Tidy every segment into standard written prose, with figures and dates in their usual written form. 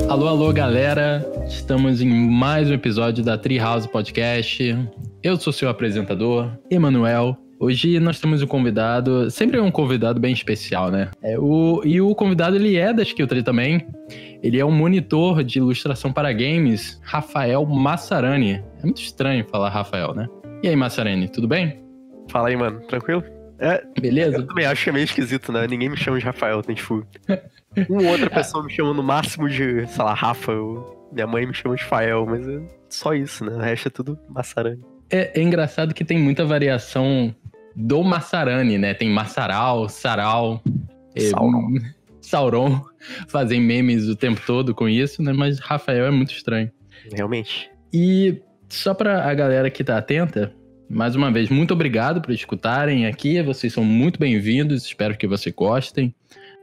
Alô, alô, galera! Estamos em mais um episódio da Treehouse Podcast. Eu sou seu apresentador, Emanuel. Hoje nós temos um convidado, sempre é um convidado bem especial, né? E o convidado, ele é da Skilltree também. Ele é um monitor de ilustração para games, Rafael Massarani. É muito estranho falar Rafael, né? E aí, Massarani, tudo bem? Fala aí, mano. Tranquilo? Beleza? Eu também acho que é meio esquisito, né? Ninguém me chama de Rafael, tem tipo... Uma ou outra pessoa me chama no máximo de, sei lá, Rafa. Minha mãe me chama de Fael, mas é só isso, né? O resto é tudo Massarani. É engraçado que tem muita variação do Massarani, né? Tem Massaral, Saral, Sauron. Fazem memes o tempo todo com isso, né? Mas Rafael é muito estranho. Realmente. E só pra a galera que tá atenta, mais uma vez, muito obrigado por escutarem aqui. Vocês são muito bem-vindos. Espero que vocês gostem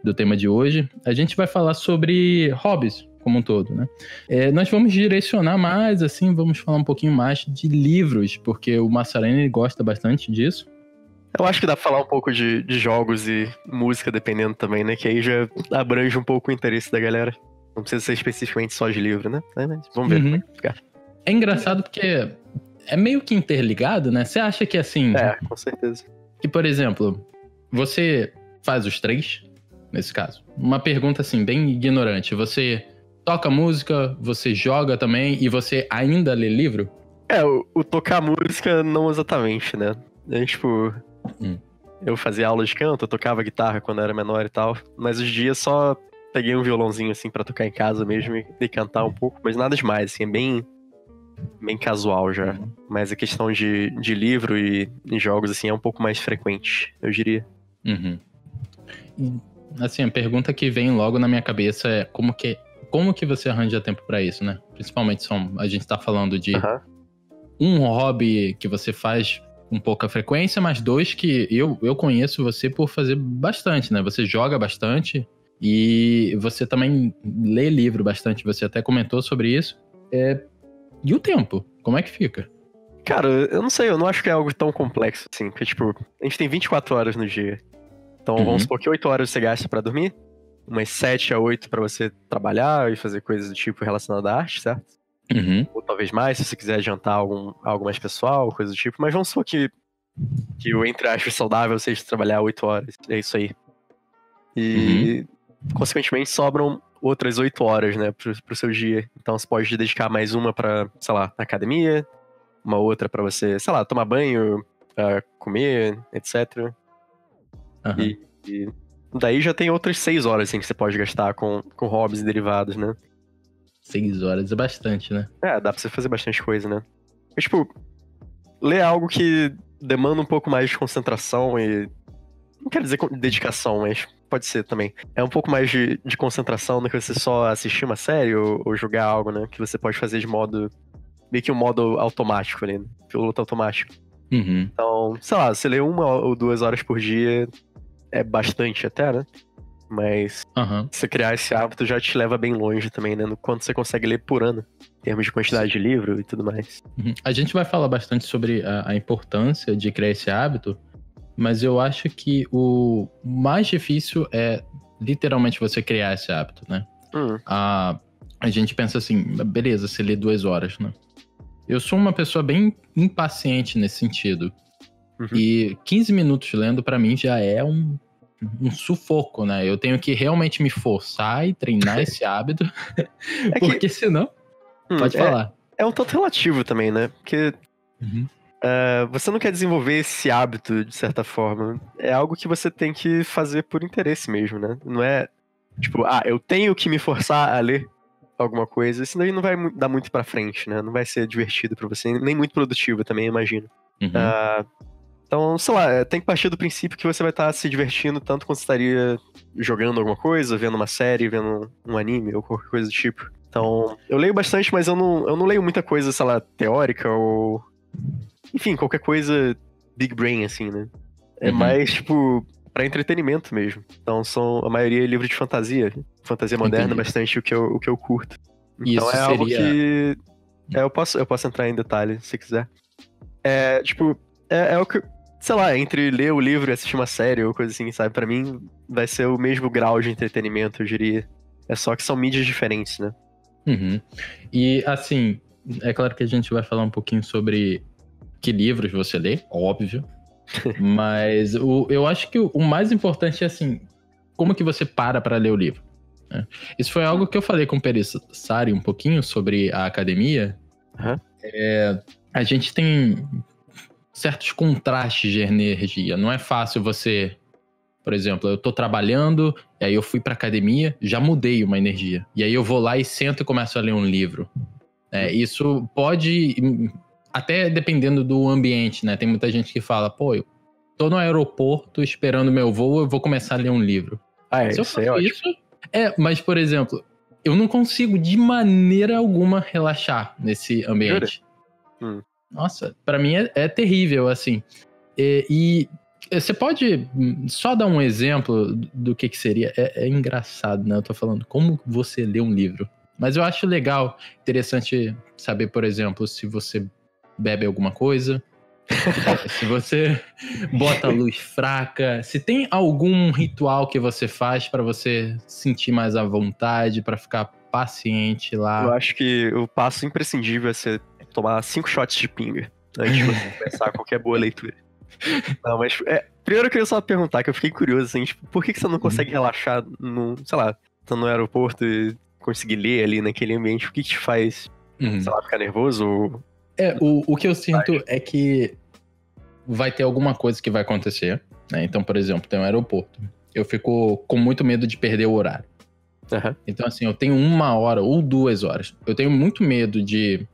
do tema de hoje. A gente vai falar sobre hobbies como um todo, né? Nós vamos direcionar mais, assim, vamos falar um pouquinho mais de livros, porque o Massarani gosta bastante disso. Eu acho que dá pra falar um pouco de jogos e música, dependendo também, né? Que aí já abrange um pouco o interesse da galera. Não precisa ser especificamente só de livro, né? Mas vamos ver como é que ficar. É engraçado porque é meio que interligado, né? Você acha que assim... com certeza. Que, por exemplo, você faz os três, nesse caso. Uma pergunta, assim, bem ignorante. Você toca música, você joga também e você ainda lê livro? O tocar música não exatamente, né? Tipo... Eu fazia aula de canto, eu tocava guitarra quando eu era menor e tal. Mas hoje em dia só peguei um violãozinho, assim, pra tocar em casa mesmo e cantar um pouco. Mas nada demais, assim, é bem casual já. Mas a questão de livro e jogos, assim, é um pouco mais frequente, eu diria. E, assim, a pergunta que vem logo na minha cabeça é como que você arranja tempo pra isso, né? Principalmente a gente tá falando de um hobby que você faz com pouca frequência, mas dois que eu conheço você por fazer bastante, né? Você joga bastante e você também lê livro bastante. Você até comentou sobre isso. E o tempo? Como é que fica? Cara, eu não sei, eu não acho que é algo tão complexo assim. Porque, tipo, a gente tem 24 horas no dia. Então, vamos supor que 8 horas você gasta pra dormir, umas 7 a 8 pra você trabalhar e fazer coisas do tipo relacionado à arte, certo? Ou talvez mais, se você quiser adiantar algo mais pessoal, coisa do tipo. Mas vamos supor que o entre aspas saudável seja trabalhar 8 horas. É isso aí. E, consequentemente, sobram outras 8 horas, né, pro seu dia. Então, você pode dedicar mais uma pra, sei lá, academia, uma outra pra você, sei lá, tomar banho, comer, etc. E daí já tem outras 6 horas, assim, que você pode gastar com hobbies e derivados, né? 6 horas é bastante, né? Dá pra você fazer bastante coisa, né? Mas, tipo, ler algo que demanda um pouco mais de concentração e... Não quero dizer dedicação, mas pode ser também. É um pouco mais de concentração do que você só assistir uma série ou jogar algo, né? Que você pode fazer de modo... Meio que um modo automático ali, né? Piloto automático. Então, sei lá, você lê 1 ou 2 horas por dia é bastante até, né? Mas você criar esse hábito já te leva bem longe também, né? No quanto você consegue ler por ano, em termos de quantidade de livro e tudo mais. A gente vai falar bastante sobre a importância de criar esse hábito, mas eu acho que o mais difícil é literalmente você criar esse hábito, né? A gente pensa assim, beleza, você lê 2 horas, né? Eu sou uma pessoa bem impaciente nesse sentido. E 15 minutos lendo, pra mim, já é um sufoco, né? Eu tenho que realmente me forçar e treinar esse hábito, porque senão... Pode falar. É um tanto relativo também, né? Porque você não quer desenvolver esse hábito, de certa forma. É algo que você tem que fazer por interesse mesmo, né? Não é, tipo, eu tenho que me forçar a ler alguma coisa, senão não vai dar muito pra frente, né? Não vai ser divertido pra você, nem muito produtivo também, imagino. Então, sei lá, tem que partir do princípio que você vai estar se divertindo tanto quanto você estaria jogando alguma coisa, vendo uma série, vendo um anime ou qualquer coisa do tipo. Então, eu leio bastante, mas eu não leio muita coisa, sei lá, teórica ou... Enfim, qualquer coisa big brain, assim, né? É mais, tipo, pra entretenimento mesmo. Então, a maioria é livro de fantasia. Fantasia moderna é bastante o que eu curto. Então, isso algo que... eu posso entrar em detalhe, se quiser. Tipo, é o que... Sei lá, entre ler o livro e assistir uma série ou coisa assim, sabe? Pra mim, vai ser o mesmo grau de entretenimento, eu diria. É só que são mídias diferentes, né? Uhum. E, assim, é claro que a gente vai falar um pouquinho sobre que livros você lê, óbvio. Mas eu acho que o mais importante é, assim, como que você para ler o livro, né? Isso foi algo que eu falei com o Perissari um pouquinho sobre a academia. Uhum. A gente tem certos contrastes de energia. Não é fácil você... Por exemplo, eu tô trabalhando, e aí eu fui pra academia, já mudei uma energia. E aí eu vou lá e sento e começo a ler um livro. Isso pode... Até dependendo do ambiente, né? Tem muita gente que fala, pô, eu tô no aeroporto esperando meu voo, eu vou começar a ler um livro. Se eu faço isso... mas, por exemplo, eu não consigo de maneira alguma relaxar nesse ambiente. Nossa, pra mim é terrível, assim. E você pode só dar um exemplo do que seria? É engraçado, né? Eu tô falando como você lê um livro. Mas eu acho legal, interessante saber, por exemplo, se você bebe alguma coisa, se você bota a luz fraca, se tem algum ritual que você faz pra você sentir mais à vontade, pra ficar paciente lá. Eu acho que o passo imprescindível é você tomar 5 shots de pinga antes de você começar qualquer boa leitura. Não, mas primeiro eu queria só perguntar, que eu fiquei curioso, assim, tipo, por que você não consegue relaxar sei lá, tá no aeroporto e conseguir ler ali naquele ambiente? O que te faz, sei lá, ficar nervoso? Ou... O que eu sinto é que vai ter alguma coisa que vai acontecer, né? Então, por exemplo, tem um aeroporto. Eu fico com muito medo de perder o horário. Então, assim, eu tenho 1 hora ou 2 horas. Eu tenho muito medo de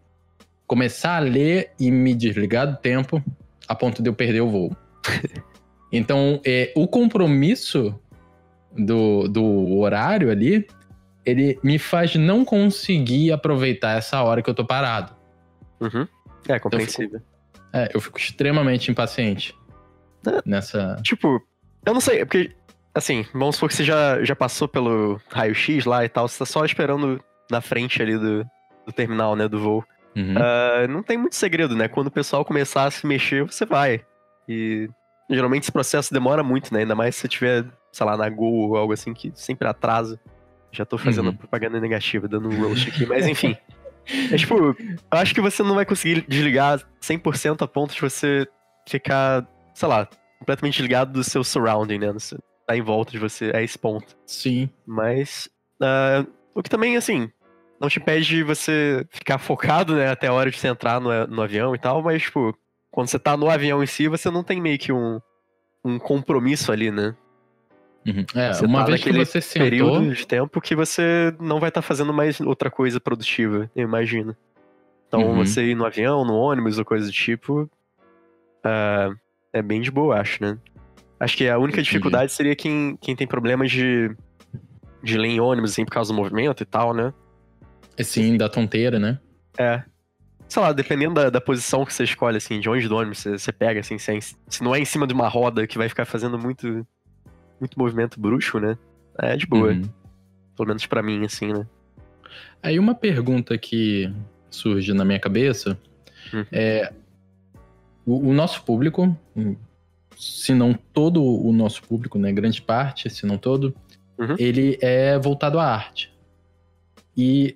começar a ler e me desligar do tempo a ponto de eu perder o voo. Então, o compromisso do horário ali, ele me faz não conseguir aproveitar essa hora que eu tô parado. É compreensível. Eu fico extremamente impaciente nessa... Tipo, eu não sei, porque, assim, vamos supor que você já passou pelo raio-x lá e tal, você tá só esperando na frente ali do terminal, né, do voo. Não tem muito segredo, né? Quando o pessoal começar a se mexer, você vai. E geralmente esse processo demora muito, né? Ainda mais se você tiver, sei lá, na Gol ou algo assim, que sempre atrasa. Já tô fazendo propaganda negativa, dando um roast aqui, mas enfim. Tipo, eu acho que você não vai conseguir desligar 100% a ponto de você ficar, sei lá, completamente desligado do seu surrounding, né? Tá em volta de você a esse ponto. Sim. Mas, o que também, assim, não te impede de você ficar focado, né, até a hora de você entrar no avião e tal, mas, tipo, quando você tá no avião em si, você não tem meio que um compromisso ali, né? Você uma tá vez que você sentou... período de tempo que você não vai estar fazendo mais outra coisa produtiva, eu imagino. Então, você ir no avião, no ônibus ou coisa do tipo, é bem de boa, acho, né? Acho que a única dificuldade seria quem tem problemas de ler em ônibus, assim, por causa do movimento e tal, né? Sim, da tonteira, né? Sei lá, dependendo da posição que você escolhe, assim, de onde do ônibus você pega, assim, se não é em cima de uma roda que vai ficar fazendo muito movimento brusco, né? É de boa. Pelo menos pra mim, assim, né? Aí uma pergunta que surge na minha cabeça é... O nosso público, se não todo o nosso público, né? Grande parte, se não todo, ele é voltado à arte. E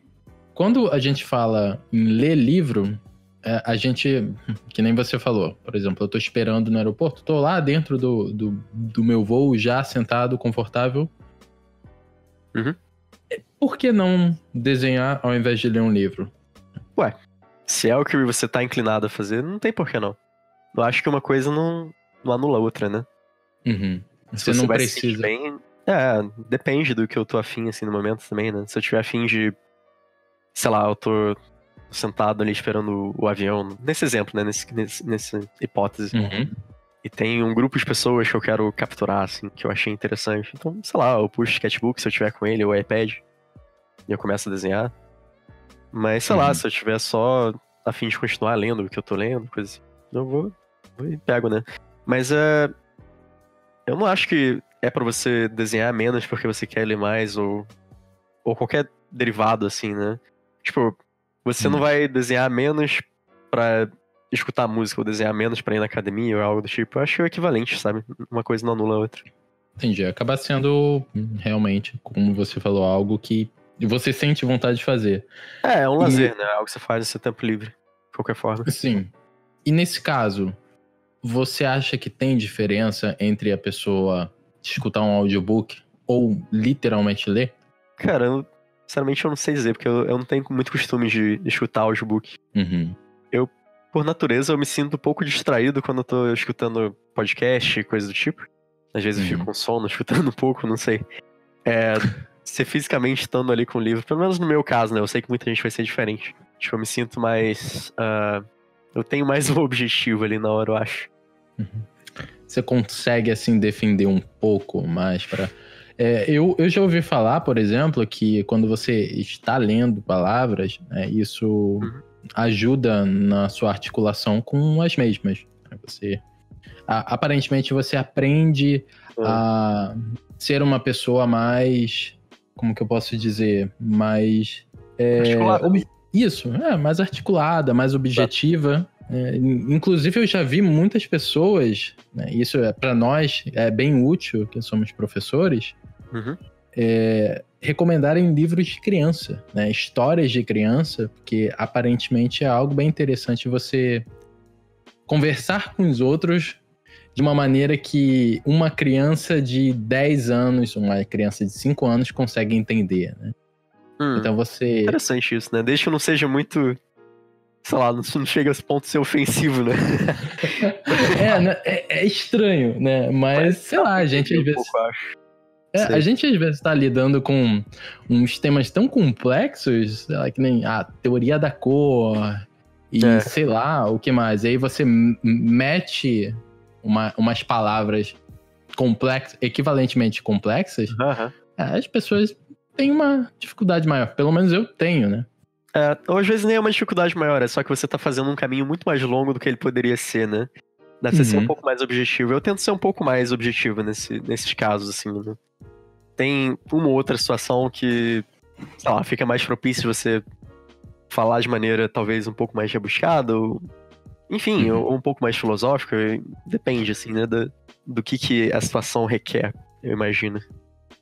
quando a gente fala em ler livro, a gente, que nem você falou, por exemplo, eu tô esperando no aeroporto, tô lá dentro do meu voo, já sentado, confortável. Por que não desenhar ao invés de ler um livro? Ué, se é o que você tá inclinado a fazer, não tem por que não. Eu acho que uma coisa não anula a outra, né? Você não precisa... Bem, depende do que eu tô afim, assim, no momento também, né? Se eu tiver afim de... Sei lá, eu tô sentado ali esperando o avião, nesse exemplo, né? Nessa hipótese. E tem um grupo de pessoas que eu quero capturar, assim, que eu achei interessante. Então, sei lá, eu puxo o sketchbook se eu tiver com ele, ou iPad, e eu começo a desenhar. Mas, sei lá, se eu tiver só a fim de continuar lendo o que eu tô lendo, coisa assim, eu vou e pego, né? Mas eu não acho que é pra você desenhar menos porque você quer ler mais, ou qualquer derivado, assim, né? Tipo, você não vai desenhar menos pra escutar música, ou desenhar menos pra ir na academia, ou algo do tipo. Eu acho o equivalente, sabe? Uma coisa não anula a outra. Entendi. Acaba sendo, realmente, como você falou, algo que E você sente vontade de fazer. É um lazer, né? Algo que você faz no seu tempo livre, de qualquer forma. Sim. E nesse caso, você acha que tem diferença entre a pessoa escutar um audiobook ou literalmente ler? Cara, sinceramente eu não sei dizer, porque eu não tenho muito costume de escutar audiobook. Eu, por natureza, eu me sinto um pouco distraído quando eu tô escutando podcast, coisa do tipo. Às vezes eu fico com sono, escutando um pouco, não sei. Ser fisicamente estando ali com o livro, pelo menos no meu caso, né? Eu sei que muita gente vai ser diferente. Tipo, eu me sinto mais... eu tenho mais um objetivo ali na hora, eu acho. Você consegue, assim, defender um pouco mais pra... eu já ouvi falar, por exemplo, que quando você está lendo palavras, né, isso ajuda na sua articulação com as mesmas. Você, aparentemente você aprende a ser uma pessoa mais... Como que eu posso dizer? Mais... articulada. Isso, mais articulada, mais objetiva. Inclusive eu já vi muitas pessoas, né, isso para nós é bem útil, que somos professores, recomendarem livros de criança, né, histórias de criança, porque aparentemente é algo bem interessante você conversar com os outros de uma maneira que uma criança de 10 anos, uma criança de 5 anos consegue entender, né? Então você... Interessante isso, né? Desde que não seja muito... Sei lá, não chega a esse ponto de ser ofensivo, né? É estranho, né? Mas sei lá, a gente às vezes... a gente às vezes tá lidando com uns temas tão complexos, sei lá, que nem a teoria da cor e sei lá, o que mais. E aí você mete umas palavras equivalentemente complexas, as pessoas têm uma dificuldade maior. Pelo menos eu tenho, né? Ou às vezes nem é uma dificuldade maior, é só que você tá fazendo um caminho muito mais longo do que ele poderia ser, né? Deve ser um pouco mais objetivo. Eu tento ser um pouco mais objetivo nesses casos, assim, né? Tem uma ou outra situação que, sei lá, fica mais propício você falar de maneira talvez um pouco mais rebuscada, ou, enfim, ou um pouco mais filosófica. Depende, assim, né, do que a situação requer, eu imagino.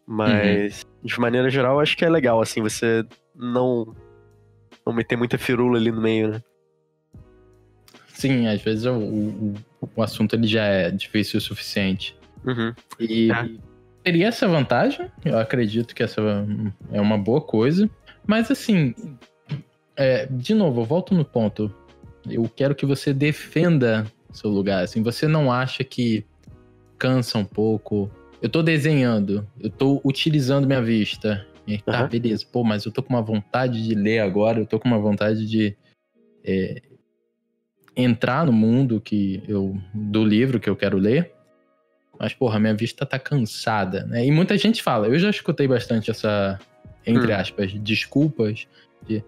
Mas, de maneira geral, acho que é legal, assim, você não meter muita firula ali no meio, né? Sim, às vezes o assunto ele já é difícil o suficiente. E teria essa vantagem, eu acredito que essa é uma boa coisa. Mas assim, de novo, eu volto no ponto. Eu quero que você defenda seu lugar. Assim, você não acha que cansa um pouco? Eu tô desenhando, eu tô utilizando minha vista. E tá, beleza. Pô, mas eu tô com uma vontade de ler agora, eu tô com uma vontade de entrar no mundo do livro que eu quero ler. Mas, porra, minha vista tá cansada, né? E muita gente fala, eu já escutei bastante essa, entre aspas, desculpas de,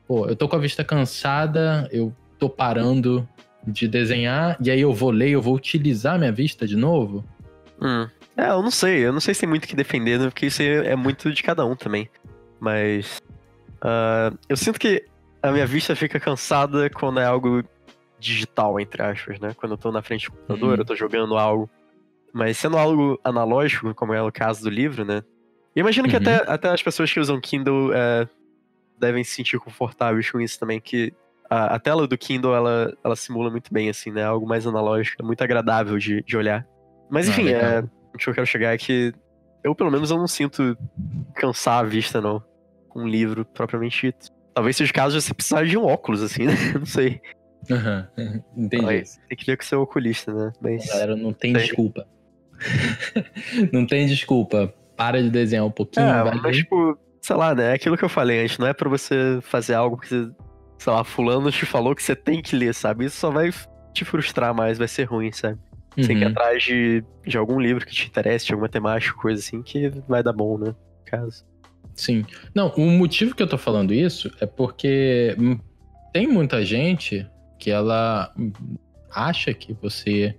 pô, eu tô com a vista cansada, eu tô parando de desenhar, e aí eu vou ler, eu vou utilizar minha vista de novo. Eu não sei se tem muito o que defender, né? Porque isso é muito de cada um também. Mas eu sinto que a minha vista fica cansada quando é algo digital, entre aspas, né? Quando eu tô na frente do computador, eu tô jogando algo. Mas sendo algo analógico, como é o caso do livro, né? E imagino que até as pessoas que usam Kindle devem se sentir confortáveis com isso também, que a tela do Kindle, ela simula muito bem, assim, né? Algo mais analógico, é muito agradável de olhar. Mas enfim, o que eu quero chegar é que eu, pelo menos, eu não sinto cansar a vista, não, com um livro propriamente dito. Talvez seja o caso de você precisar de um óculos, assim, né? Não sei. Entendi. Mas tem que ver com o seu oculista, né? Mas... Galera, não tem desculpa. Não tem desculpa. Para de desenhar um pouquinho. Mas tipo, sei lá, né? É aquilo que eu falei antes, não é pra você fazer algo que você, sei lá, fulano te falou que você tem que ler, sabe? Isso só vai te frustrar mais, vai ser ruim, sabe? Você tem que ir atrás de algum livro que te interesse, de alguma temática, coisa assim, que vai dar bom, né? No caso. Sim. Não, o motivo que eu tô falando isso é porque tem muita gente que ela acha que você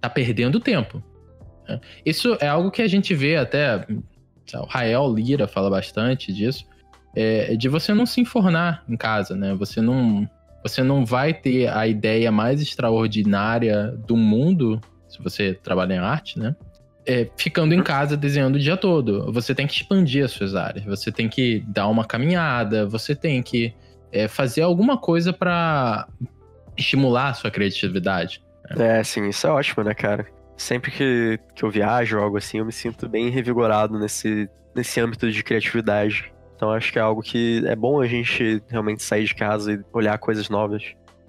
tá perdendo tempo. Né? Isso é algo que a gente vê até, o Rael Lira fala bastante disso, de você não se enfornar em casa, né? Você não vai ter a ideia mais extraordinária do mundo, se você trabalha em arte, né? ficando em casa desenhando o dia todo. Você tem que expandir as suas áreas, você tem que dar uma caminhada, você tem que fazer alguma coisa pra estimular a sua criatividade. Sim, isso é ótimo, né, cara? Sempre que eu viajo ou algo assim, eu me sinto bem revigorado nesse âmbito de criatividade. Então acho que é algo que é bom a gente realmente sair de casa e olhar coisas novas.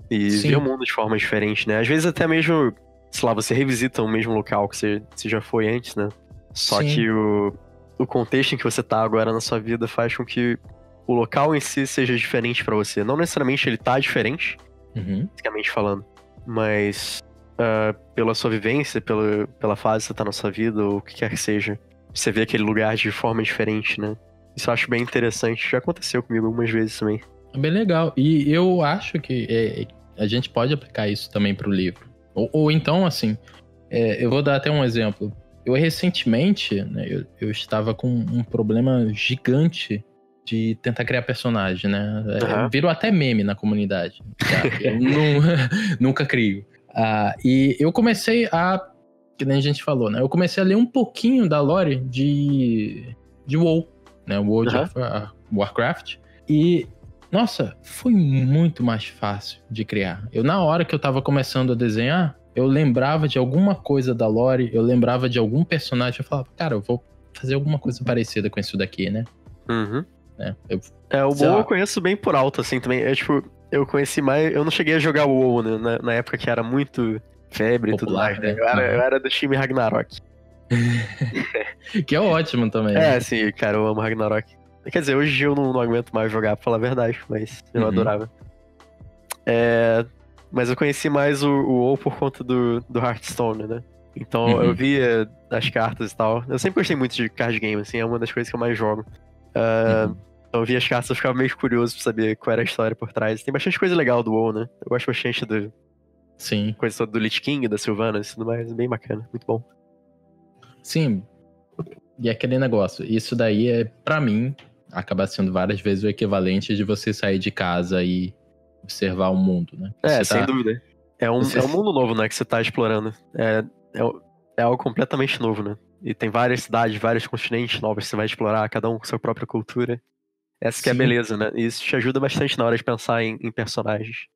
E ver o mundo de forma diferente, né? Às vezes até mesmo, sei lá, você revisita o mesmo local que você já foi antes, né? Só que o contexto em que você tá agora na sua vida faz com que o local em si seja diferente pra você. Não necessariamente ele tá diferente, fisicamente falando, mas pela sua vivência, pela fase que você tá na sua vida, ou o que quer que seja, você vê aquele lugar de forma diferente, né? Isso eu acho bem interessante. Já aconteceu comigo algumas vezes também. É bem legal. E eu acho que a gente pode aplicar isso também pro livro. Ou então, assim, eu vou dar até um exemplo. Eu recentemente, né, eu estava com um problema gigante de tentar criar personagem, né? Virou até meme na comunidade. Eu nunca crio. E eu comecei que nem a gente falou, né? Eu comecei a ler um pouquinho da lore de WoW, né? World of Warcraft. E, nossa, foi muito mais fácil de criar. Na hora que eu tava começando a desenhar, eu lembrava de alguma coisa da lore, eu lembrava de algum personagem, eu falava, cara, eu vou fazer alguma coisa parecida com isso daqui, né? O WoW eu conheço bem por alto, assim, também. Eu conheci mais... Eu não cheguei a jogar o WoW, né, na época que era muito febre popular, e tudo mais, né? Eu era do time Ragnarok. Que é ótimo também. Sim, cara, eu amo Ragnarok. Quer dizer, hoje eu não aguento mais jogar, pra falar a verdade, mas eu adorava. Mas eu conheci mais o WoW por conta do Hearthstone, né? Então eu via as cartas e tal. Eu sempre gostei muito de card game, assim, é uma das coisas que eu mais jogo. Então eu via as cartas, eu ficava meio curioso pra saber qual era a história por trás. Tem bastante coisa legal do WoW, né? Eu gosto bastante coisa toda do Lich King, da Sylvanas e tudo mais, bem bacana, muito bom. Sim, e aquele negócio, isso daí pra mim, acaba sendo várias vezes o equivalente de você sair de casa e observar o mundo, né? Sem dúvida. É um mundo novo, né, que você tá explorando. É algo completamente novo, né? E tem várias cidades, vários continentes novos que você vai explorar, cada um com sua própria cultura. Essa que é a beleza, né? E isso te ajuda bastante na hora de pensar em personagens.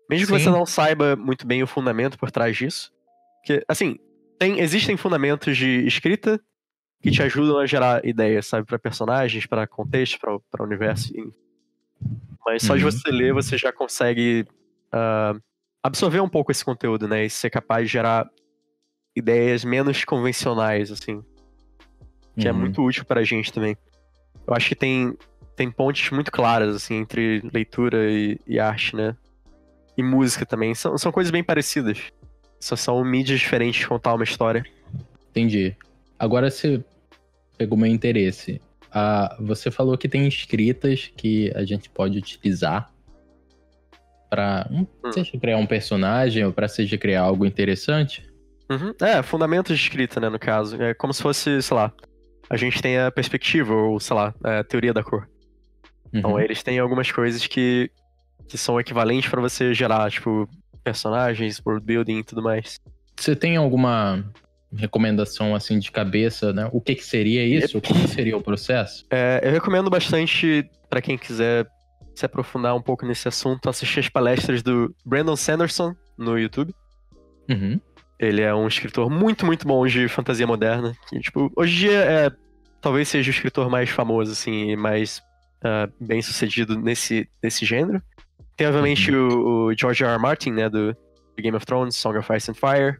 Mesmo que você não saiba muito bem o fundamento por trás disso. Porque, assim, existem fundamentos de escrita que te ajudam a gerar ideias, sabe? Pra personagens, pra contexto, pra universo. Mas só de você ler, você já consegue absorver um pouco esse conteúdo, né? E ser capaz de gerar ideias menos convencionais, assim. Que é muito útil pra gente também. Eu acho que tem pontes muito claras, assim, entre leitura e arte, né? E música também. São coisas bem parecidas. Só são mídias diferentes de contar uma história. Entendi. Agora você pegou meu interesse. Você falou que tem escritas que a gente pode utilizar pra seja criar um personagem ou pra seja criar algo interessante. Fundamentos de escrita, né, no caso. É como se fosse, sei lá, a gente tem a perspectiva, ou sei lá, a teoria da cor. Então eles têm algumas coisas que são equivalentes pra você gerar, tipo, personagens, world building e tudo mais. Você tem alguma recomendação, assim, de cabeça, né? O que seria isso? Como seria o processo? Eu recomendo bastante, pra quem quiser se aprofundar um pouco nesse assunto, assistir as palestras do Brandon Sanderson no YouTube. Ele é um escritor muito, muito bom de fantasia moderna. Que, tipo, hoje em dia talvez seja o escritor mais famoso, assim, e mais bem sucedido nesse gênero. Tem, obviamente, o George R. R. Martin, né, do Game of Thrones, Song of Ice and Fire.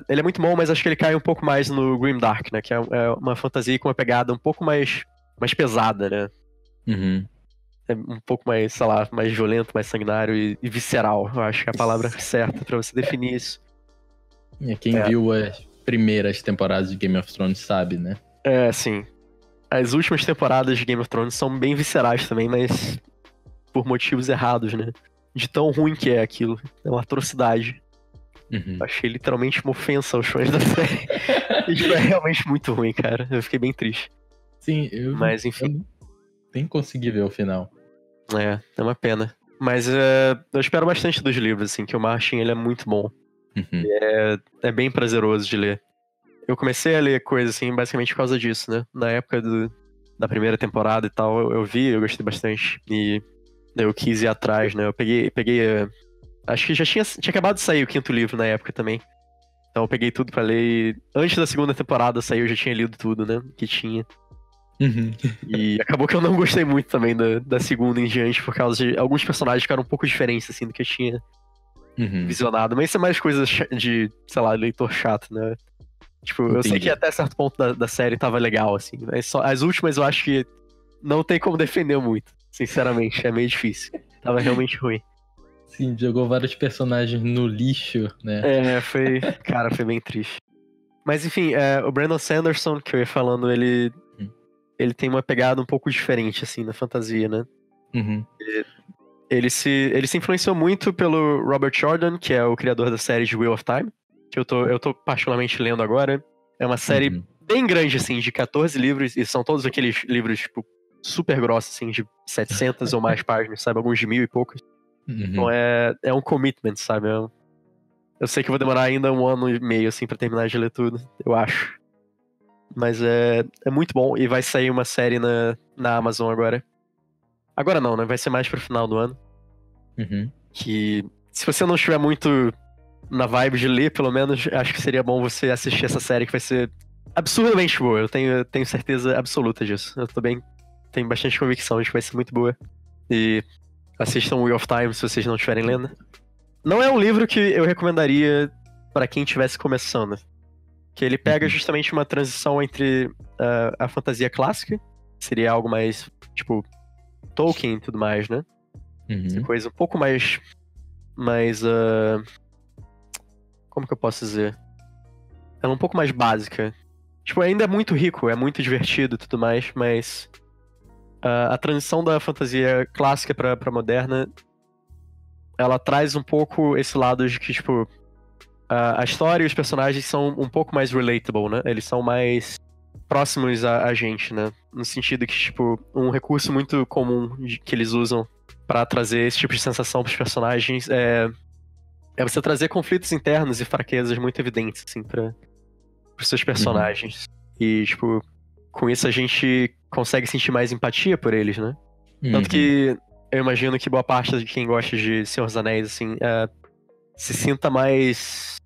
Ele é muito bom, mas acho que ele cai um pouco mais no Grimdark, né, que é uma fantasia com uma pegada um pouco mais pesada, né. É um pouco mais, sei lá, mais violento, mais sanguinário e visceral. Eu acho que é a palavra certa pra você definir isso. Quem viu as primeiras temporadas de Game of Thrones sabe, né? Sim. As últimas temporadas de Game of Thrones são bem viscerais também, mas por motivos errados, né? De tão ruim que é aquilo. É uma atrocidade. Eu achei literalmente uma ofensa aos fãs da série. E tipo, é realmente muito ruim, cara. Eu fiquei bem triste. Sim, mas enfim. Eu nem consegui ver o final. É uma pena. Mas eu espero bastante dos livros, assim, que o Martin, ele é muito bom. É bem prazeroso de ler. eu comecei a ler coisa, assim, basicamente por causa disso, né? Na época da primeira temporada e tal, eu vi, eu gostei bastante. E eu quis ir atrás, né? Eu peguei acho que já tinha acabado de sair o 5º livro na época também. Então eu peguei tudo pra ler e antes da segunda temporada sair eu já tinha lido tudo, né? Que tinha. Uhum. E acabou que eu não gostei muito também da segunda em diante, por causa de alguns personagens ficaram um pouco diferentes, assim, do que eu tinha visionado. Mas isso é mais coisa de, sei lá, leitor chato, né? Tipo, eu sei que até certo ponto da série tava legal, assim. Mas só, as últimas eu acho que não tem como defender muito, sinceramente. É meio difícil. Tava realmente ruim. Sim, jogou vários personagens no lixo, né? Cara, foi bem triste. Mas enfim, o Brandon Sanderson, que eu ia falando, ele tem uma pegada um pouco diferente, assim, na fantasia, né? Uhum. Ele se influenciou muito pelo Robert Jordan, que é o criador da série de Wheel of Time, que eu tô particularmente lendo agora. É uma série bem grande, assim, de 14 livros, e são todos aqueles livros, tipo, super grossos, assim, de 700 ou mais páginas, sabe? Alguns de 1000 e poucos. Então é um commitment, sabe? Eu sei que eu vou demorar ainda 1 ano e meio, assim, pra terminar de ler tudo, eu acho. Mas é muito bom, e vai sair uma série na Amazon agora. Agora não, né? Vai ser mais pro final do ano. Que, se você não estiver muito na vibe de ler, pelo menos, acho que seria bom você assistir essa série, que vai ser absurdamente boa. Eu tenho certeza absoluta disso. Eu também tenho bastante convicção de que vai ser muito boa. E assistam Wheel of Time se vocês não estiverem lendo. Não é um livro que eu recomendaria pra quem estivesse começando. Que ele pega justamente uma transição entre a fantasia clássica, que seria algo mais, tipo, Tolkien e tudo mais, né? Essa coisa um pouco mais como que eu posso dizer? Ela é um pouco mais básica. Tipo, ainda é muito rico, é muito divertido e tudo mais, mas a transição da fantasia clássica pra moderna, ela traz um pouco esse lado de que, tipo, a história e os personagens são um pouco mais relatable, né? Eles são mais próximos a gente, né? No sentido que, tipo, um recurso muito comum que eles usam pra trazer esse tipo de sensação pros personagens é você trazer conflitos internos e fraquezas muito evidentes, assim, pros seus personagens. E, tipo, com isso a gente consegue sentir mais empatia por eles, né? Tanto que eu imagino que boa parte de quem gosta de Senhor dos Anéis, assim, se sinta mais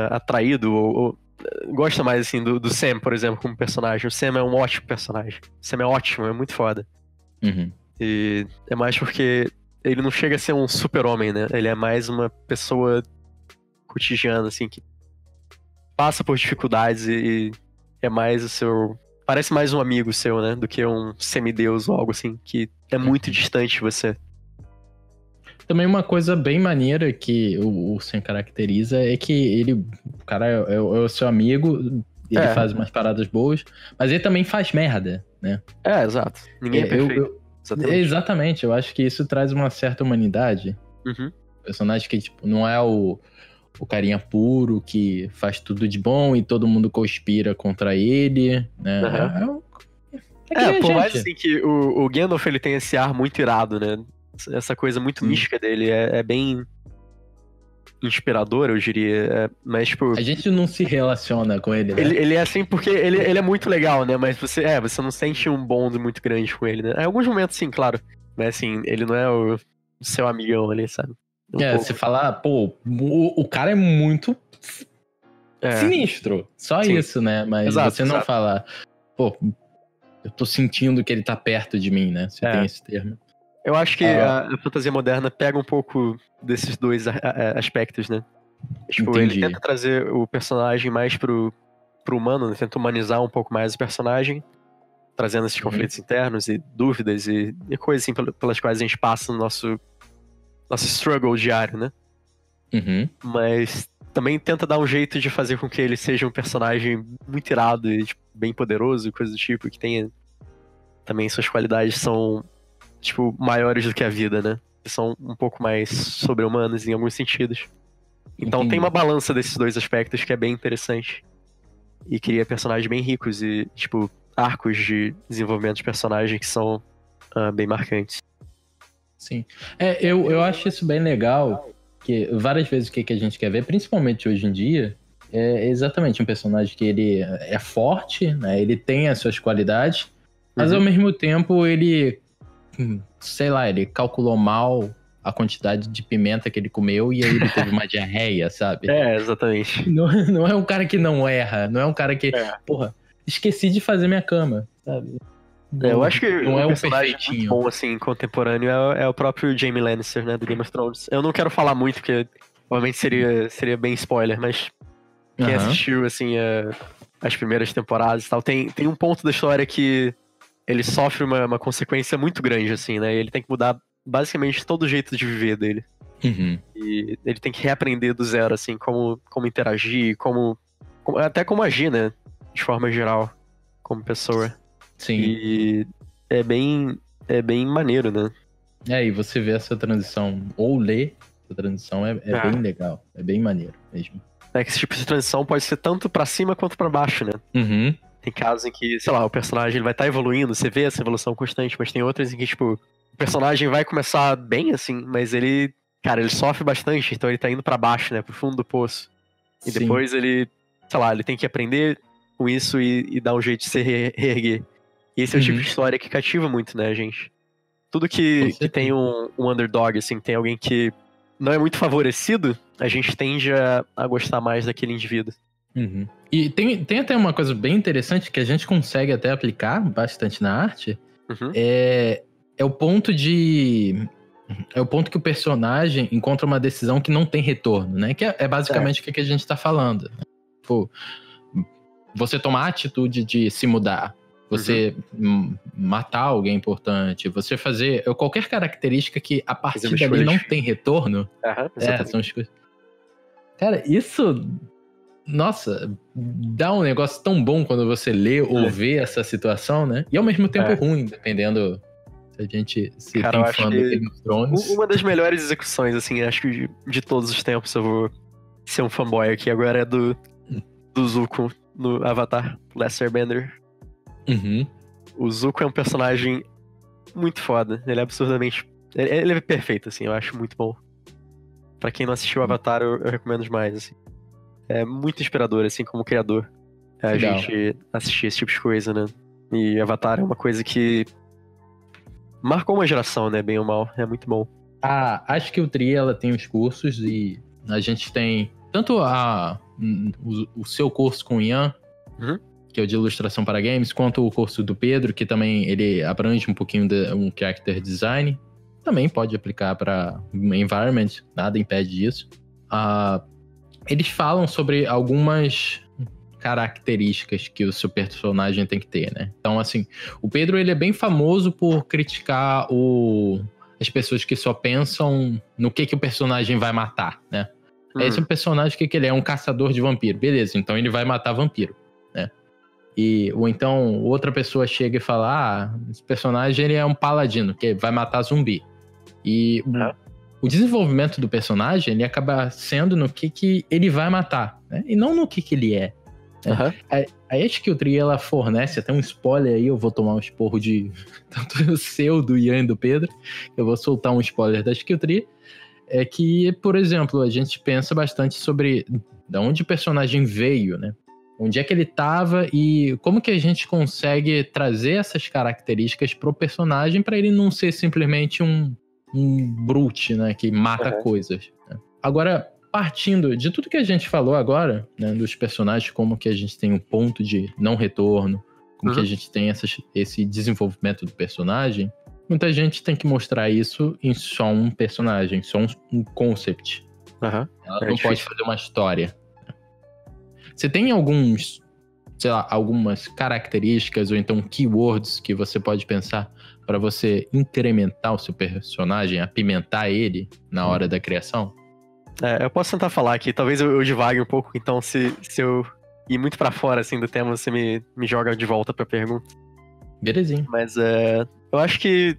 atraído ou gosta mais, assim, do Sam, por exemplo, como personagem. O Sam é um ótimo personagem. O Sam é ótimo, é muito foda. E é mais porque ele não chega a ser um super-homem, né? Ele é mais uma pessoa cotidiana, assim, que passa por dificuldades e é mais o seu... Parece mais um amigo seu, né? Do que um semideus ou algo assim, que é muito distante de você. Também uma coisa bem maneira que o Sam caracteriza é que o cara é o seu amigo, ele faz umas paradas boas, mas ele também faz merda, né? Exato. Ninguém é perfeito. Exatamente, eu acho que isso traz uma certa humanidade. Personagem que, tipo, não é o carinha puro que faz tudo de bom e todo mundo conspira contra ele, né? Por mais assim que o Gandalf, ele tem esse ar muito irado, né? Essa coisa muito mística dele é bem inspirador, eu diria. Mas, tipo... A gente não se relaciona com ele, né? Ele é assim porque ele é muito legal, né? Mas você não sente um bond muito grande com ele, né? Em alguns momentos, sim, claro. Mas, assim, ele não é o seu amigão ali, sabe? Você fala, pô, o cara é muito sinistro. Só sim. Isso, né? Mas você não fala, pô, eu tô sentindo que ele tá perto de mim, né? Você tem esse termo. Eu acho que a fantasia moderna pega um pouco desses dois aspectos, né? Tipo, ele tenta trazer o personagem mais pro humano, né? Tenta humanizar um pouco mais o personagem, trazendo esses conflitos internos e dúvidas e coisas assim pelas quais a gente passa no nosso struggle diário, né? Mas também tenta dar um jeito de fazer com que ele seja um personagem muito irado e tipo, bem poderoso, coisa do tipo, que tenha também suas qualidades são, tipo, maiores do que a vida, né? Que são um pouco mais sobre-humanas em alguns sentidos. Então tem uma balança desses dois aspectos que é bem interessante. E cria personagens bem ricos e, tipo, arcos de desenvolvimento de personagem que são bem marcantes. Sim. Eu acho isso bem legal, que várias vezes o que a gente quer ver, principalmente hoje em dia, é exatamente um personagem que ele é forte, né? Ele tem as suas qualidades, mas ao mesmo tempo ele, sei lá, ele calculou mal a quantidade de pimenta que ele comeu e aí ele teve uma diarreia, sabe? Exatamente. Não é um cara que não erra, não é um cara que, porra, esqueci de fazer minha cama, sabe? Eu acho que não é um personagem perfeitinho. muito bom, assim, contemporâneo é o próprio Jaime Lannister, né, do Game of Thrones. Eu não quero falar muito, porque provavelmente seria bem spoiler, mas quem assistiu, assim, as primeiras temporadas e tal, tem um ponto da história que ele sofre uma consequência muito grande, assim, né, ele tem que mudar basicamente todo o jeito de viver dele. E ele tem que reaprender do zero, assim, como interagir, até como agir, né, de forma geral, como pessoa. Sim. E é bem maneiro, né? E você vê essa transição, ou ler essa transição, é bem legal, é bem maneiro mesmo. É que esse tipo de transição pode ser tanto pra cima quanto pra baixo, né? Tem casos em que, sei lá, o personagem ele vai estar evoluindo, você vê essa evolução constante, mas tem outras em que, tipo, o personagem vai começar bem, assim, mas ele sofre bastante, então ele tá indo pra baixo, né? Pro fundo do poço. E depois ele, sei lá, ele tem que aprender com isso e dar um jeito de se reerguer. E esse é o tipo de história que cativa muito, né, gente? Tudo que tem um underdog, assim, tem alguém que não é muito favorecido, a gente tende a gostar mais daquele indivíduo. E tem até uma coisa bem interessante que a gente consegue até aplicar bastante na arte. É o ponto de... É o ponto que o personagem encontra uma decisão que não tem retorno, né? Que é basicamente o que a gente tá falando. Pô, você tomar a atitude de se mudar, você matar alguém importante, você fazer qualquer característica que a partir dali não tem retorno. São as coisas. Cara, isso... Nossa, dá um negócio tão bom quando você lê ou vê essa situação, né? E ao mesmo tempo ruim, dependendo se a gente tem fã do Game of Thrones. Uma das melhores execuções, assim, acho que de todos os tempos, eu vou ser um fanboy aqui, agora é do Zuko no Avatar, Last Airbender. O Zuko é um personagem muito foda, ele é absurdamente... Ele é perfeito, assim, eu acho muito bom. Pra quem não assistiu o Avatar, eu recomendo demais, assim. É muito inspirador, assim, como criador, a gente assistir esse tipo de coisa, né? E Avatar é uma coisa que marcou uma geração, né? Bem ou mal, é muito bom. Acho que o Tri, ela tem os cursos e a gente tem tanto o seu curso com o Ian, que é o de ilustração para games, quanto o curso do Pedro, que também ele abrange um pouquinho de um character design. Também pode aplicar para environment, nada impede disso. Eles falam sobre algumas características que o seu personagem tem que ter, né? Então, assim, o Pedro, ele é bem famoso por criticar as pessoas que só pensam no que o personagem vai matar, né? Esse é um personagem que ele é um caçador de vampiro. Beleza, então ele vai matar vampiro, né? Ou então outra pessoa chega e fala, esse personagem ele é um paladino, que vai matar zumbi. E o desenvolvimento do personagem, ele acaba sendo no que ele vai matar, né? E não no que ele é. A Skill Tree, ela fornece até um spoiler aí, eu vou tomar um esporro de tanto o seu, do Ian e do Pedro, eu vou soltar um spoiler da Skill Tree, é que, por exemplo, a gente pensa bastante sobre de onde o personagem veio, né? Onde é que ele estava e como que a gente consegue trazer essas características pro personagem para ele não ser simplesmente um brute, né, que mata coisas. Né? Agora, partindo de tudo que a gente falou agora, né, dos personagens, como que a gente tem um ponto de não retorno, como que a gente tem esse desenvolvimento do personagem, muita gente tem que mostrar isso em só um personagem, só um concept. Ela não pode fazer uma história. Você tem algumas características ou então keywords que você pode pensar para você incrementar o seu personagem, apimentar ele na hora da criação? Eu posso tentar falar aqui, talvez eu divague um pouco, então se eu ir muito pra fora assim, do tema, você me joga de volta pra pergunta. Belezinha. Mas eu acho que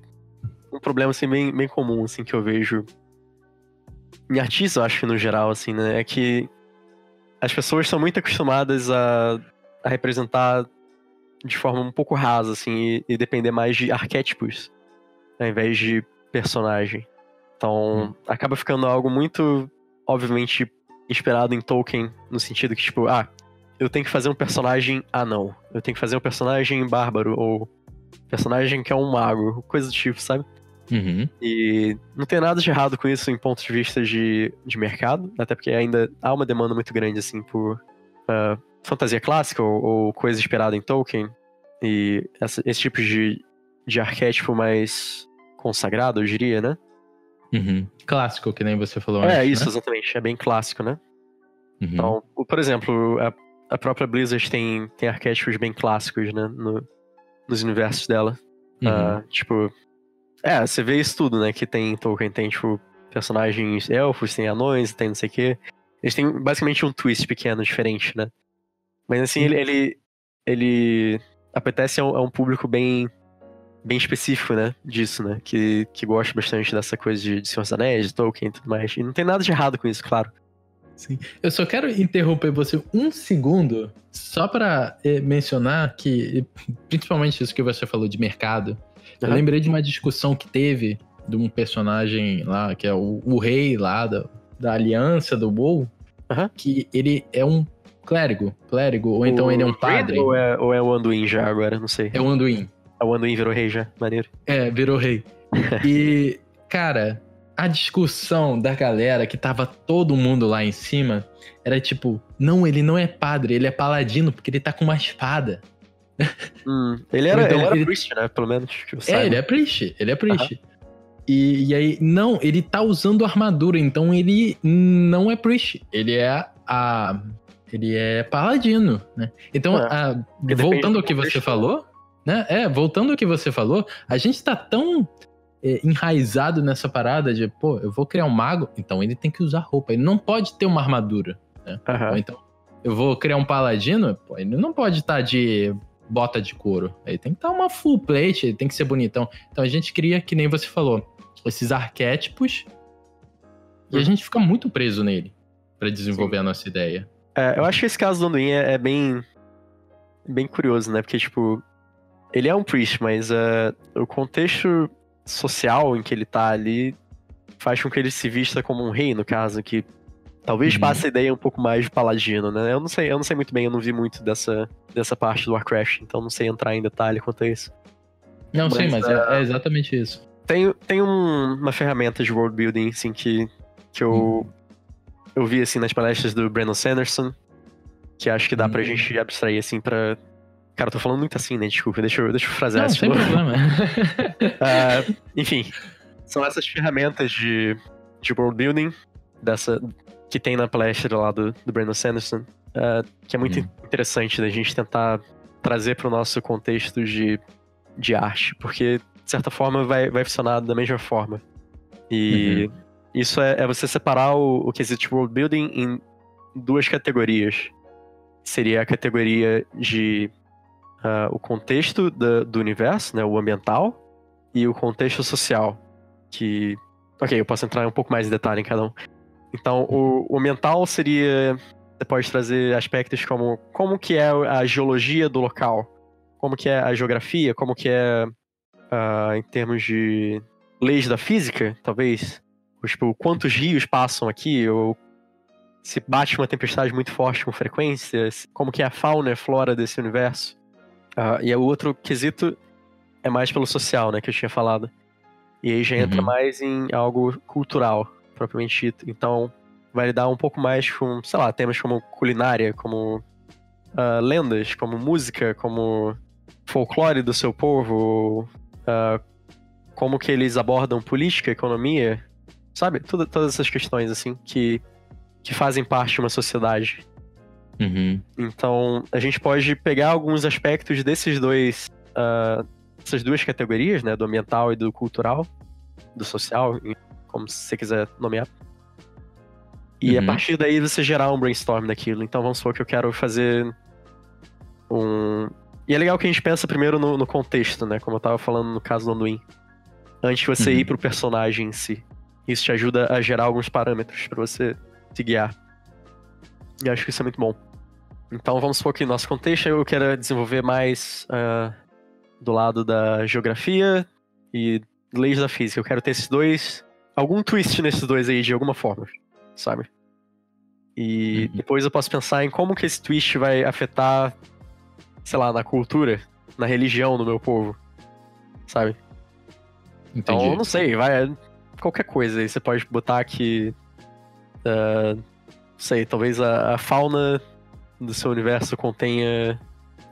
um problema assim, bem comum assim, que eu vejo em artistas, eu acho que no geral, assim, né, é que as pessoas são muito acostumadas a representar de forma um pouco rasa, assim, e depender mais de arquétipos, ao invés de personagem. Então, acaba ficando algo muito, obviamente, inspirado em Tolkien, no sentido que, tipo, eu tenho que fazer um personagem anão, eu tenho que fazer um personagem bárbaro, ou personagem que é um mago, coisa do tipo, sabe? Uhum. E não tem nada de errado com isso em pontos de vista de mercado, até porque ainda há uma demanda muito grande, assim, por fantasia clássica ou coisa inspirada em Tolkien. E esse tipo de arquétipo mais consagrado, eu diria, né? Uhum. Clássico, que nem você falou antes, Isso, né? exatamente. É bem clássico, né? Uhum. Então, por exemplo, a própria Blizzard tem arquétipos bem clássicos, né? Nos universos dela. Uhum. Tipo... você vê isso tudo, né? Que tem Tolkien, tem, tipo, personagens elfos, tem anões, tem não sei o quê. Eles têm basicamente um twist pequeno, diferente, né? Mas assim, ele apetece a um público bem específico, né? Disso, né? Que gosta bastante dessa coisa de Senhor dos Anéis, de Tolkien e tudo mais. E não tem nada de errado com isso, claro. Sim. Eu só quero interromper você um segundo, só para mencionar que, principalmente isso que você falou de mercado, eu lembrei de uma discussão que teve de um personagem lá, que é o rei lá da aliança do WoW, que ele é um clérigo, ou então ele é um padre. Ou é o Anduin já agora, não sei. É o Anduin. O Anduin virou rei já, maneiro. Virou rei. E, cara, a discussão da galera, que tava todo mundo lá em cima, era tipo, não, ele não é padre, ele é paladino, porque ele tá com uma espada. Ele era priest, né? Pelo menos. Ele é priest. E aí, não, ele tá usando armadura, então ele não é priest. Ele é paladino, né? Então, voltando ao que você falou, né? Voltando ao que você falou, a gente tá tão enraizado nessa parada de, pô, eu vou criar um mago, então ele tem que usar roupa. Ele não pode ter uma armadura, né? Ou então, eu vou criar um paladino, pô, ele não pode estar de bota de couro. Ele tem que estar uma full plate, ele tem que ser bonitão. Então a gente cria, que nem você falou, esses arquétipos e a gente fica muito preso nele pra desenvolver a nossa ideia. Eu acho que esse caso do Anduin é bem curioso, né? Porque, tipo, ele é um priest, mas o contexto social em que ele tá ali faz com que ele se vista como um rei, no caso, que talvez passe a ideia um pouco mais de paladino, né? Eu não sei muito bem, eu não vi muito dessa parte do Warcraft, então não sei entrar em detalhe quanto a isso. Não, sim, mas é exatamente isso. Tem uma ferramenta de world building, assim, que eu vi, assim, nas palestras do Brandon Sanderson, que acho que dá pra gente abstrair, assim, pra... Cara, eu tô falando muito assim, né? Desculpa, deixa eu frasear isso. Não, sem problema. Enfim, são essas ferramentas de world building que tem na palestra lá do Brandon Sanderson, que é muito interessante da gente tentar trazer pro nosso contexto de arte, porque, de certa forma, vai funcionar da mesma forma. E isso é você separar o quesito de world building em duas categorias. Seria a categoria de o contexto do universo, né, o ambiental, e o contexto social, que... Ok, eu posso entrar um pouco mais em detalhe em cada um. Então, o ambiental seria... Você pode trazer aspectos como que é a geologia do local, como que é a geografia, como que é em termos de leis da física, talvez. Tipo, quantos rios passam aqui, ou se bate uma tempestade muito forte com frequência, como que é a fauna e a flora desse universo. E o outro quesito é mais pelo social, né, que eu tinha falado. E aí já entra mais em algo cultural, propriamente dito. Então, vai lidar um pouco mais com, sei lá, temas como culinária, como lendas, como música, como folclore do seu povo, como que eles abordam política, economia, sabe? Todas essas questões, assim, que fazem parte de uma sociedade. Então, a gente pode pegar alguns aspectos dessas duas categorias, né? Do ambiental e do cultural, do social, como você quiser nomear. E a partir daí você gerar um brainstorm daquilo. Então vamos supor que eu quero fazer E é legal que a gente pensa primeiro no contexto, né? Como eu tava falando no caso do Anduin. Antes de você ir pro personagem em si. Isso te ajuda a gerar alguns parâmetros pra você se guiar. E acho que isso é muito bom. Então vamos supor que no nosso contexto eu quero desenvolver mais do lado da geografia e leis da física. Eu quero ter esses dois... Algum twist nesses dois aí, de alguma forma, sabe? E depois eu posso pensar em como que esse twist vai afetar, sei lá, na cultura, na religião do meu povo, sabe? Entendi. Então, eu não sei, vai qualquer coisa. Aí você pode botar que, não sei, talvez a fauna do seu universo contenha,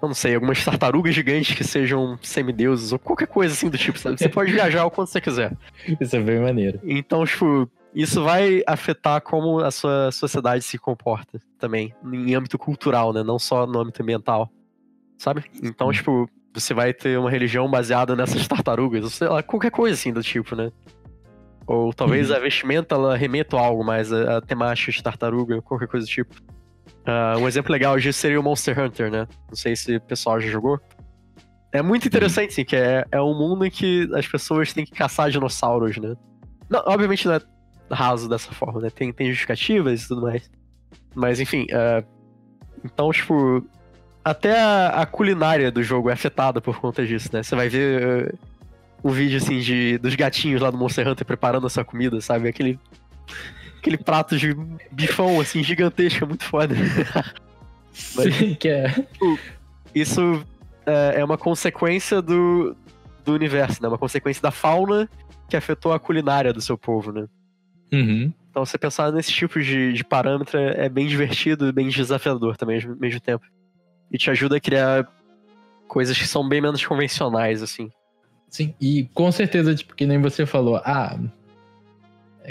eu não sei, algumas tartarugas gigantes que sejam semideuses, ou qualquer coisa assim do tipo, sabe? Você pode viajar o quanto você quiser. Isso é bem maneiro. Então, tipo, isso vai afetar como a sua sociedade se comporta também, em âmbito cultural, né? Não só no âmbito ambiental, sabe? Então, tipo, você vai ter uma religião baseada nessas tartarugas, ou sei lá, qualquer coisa assim do tipo, né? Ou talvez a vestimenta ela remeta a algo mais, a temática de tartaruga, qualquer coisa do tipo. Um exemplo legal disso seria o Monster Hunter, né? Não sei se o pessoal já jogou. É muito interessante, sim, que é um mundo em que as pessoas têm que caçar dinossauros, né? Não, obviamente não é raso dessa forma, né? Tem justificativas e tudo mais. Mas, enfim, então, tipo, até a culinária do jogo é afetada por conta disso, né? Você vai ver um vídeo, assim, dos gatinhos lá do Monster Hunter preparando a sua comida, sabe? Aquele prato de bifão, assim, gigantesco, é muito foda. Mas, sim, que é. Isso é uma consequência do universo, né? Uma consequência da fauna que afetou a culinária do seu povo, né? Então, você pensar nesse tipo de parâmetro é bem divertido e bem desafiador também ao mesmo tempo. E te ajuda a criar coisas que são bem menos convencionais, assim. Sim, e com certeza, tipo, que nem você falou,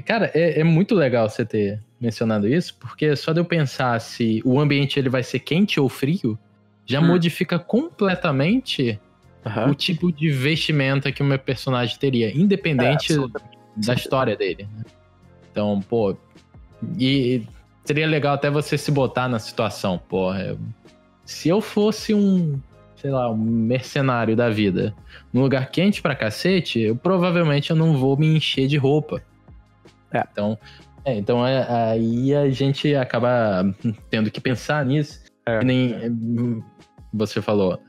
cara, é muito legal você ter mencionado isso, porque só de eu pensar se o ambiente ele vai ser quente ou frio, já modifica completamente o tipo de vestimenta que o meu personagem teria, independente da história dele. Então, pô, e seria legal até você se botar na situação, pô, se eu fosse um mercenário da vida, num lugar quente pra cacete, provavelmente eu não vou me encher de roupa. Então aí a gente acaba tendo que pensar nisso. Que nem você falou.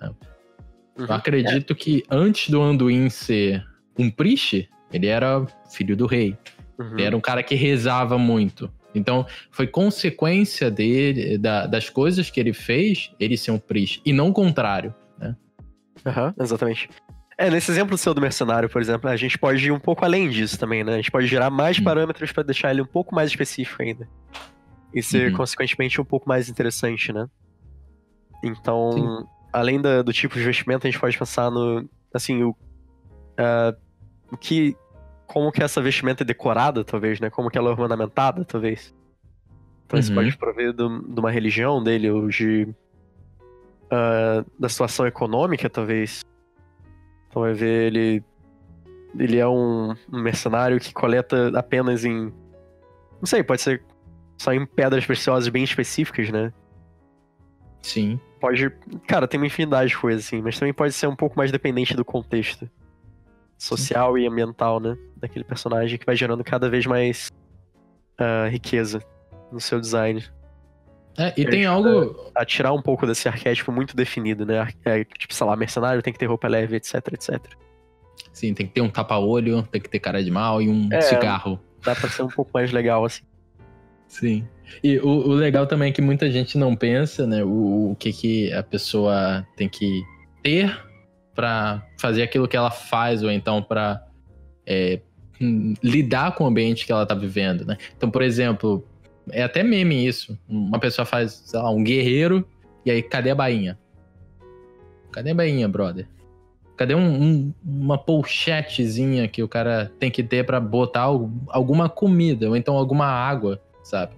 Eu acredito que antes do Anduin ser um Priest, ele era filho do rei. Ele era um cara que rezava muito. Então, foi consequência dele, das coisas que ele fez, ele ser um Priest, e não o contrário, né? Exatamente. Nesse exemplo seu do mercenário, por exemplo, a gente pode ir um pouco além disso também, né? A gente pode gerar mais parâmetros para deixar ele um pouco mais específico ainda. E ser, consequentemente, um pouco mais interessante, né? Então, além do tipo de vestimento, a gente pode pensar no, assim, como que essa vestimenta é decorada, talvez, né? Como que ela é ornamentada, talvez. Então, você pode prover de uma religião dele, ou da situação econômica, talvez. Então vai ver ele é um mercenário que coleta apenas em, não sei, pode ser só em pedras preciosas bem específicas, né? Sim. Cara, tem uma infinidade de coisas assim, mas também pode ser um pouco mais dependente do contexto social e ambiental, né? Daquele personagem que vai gerando cada vez mais riqueza no seu design. E tem algo... A tirar um pouco desse arquétipo muito definido, né? Tipo, sei lá, mercenário tem que ter roupa leve, etc, etc. Sim, tem que ter um tapa-olho, tem que ter cara de mal e um cigarro. Dá pra ser um pouco mais legal, assim. Sim. E o legal também é que muita gente não pensa, né? O que a pessoa tem que ter pra fazer aquilo que ela faz, ou então pra lidar com o ambiente que ela tá vivendo, né? Então, por exemplo... É até meme isso. Uma pessoa faz, sei lá, um guerreiro, e aí, cadê a bainha? Cadê a bainha, brother? Cadê uma pochetezinha que o cara tem que ter pra botar alguma comida, ou então alguma água, sabe?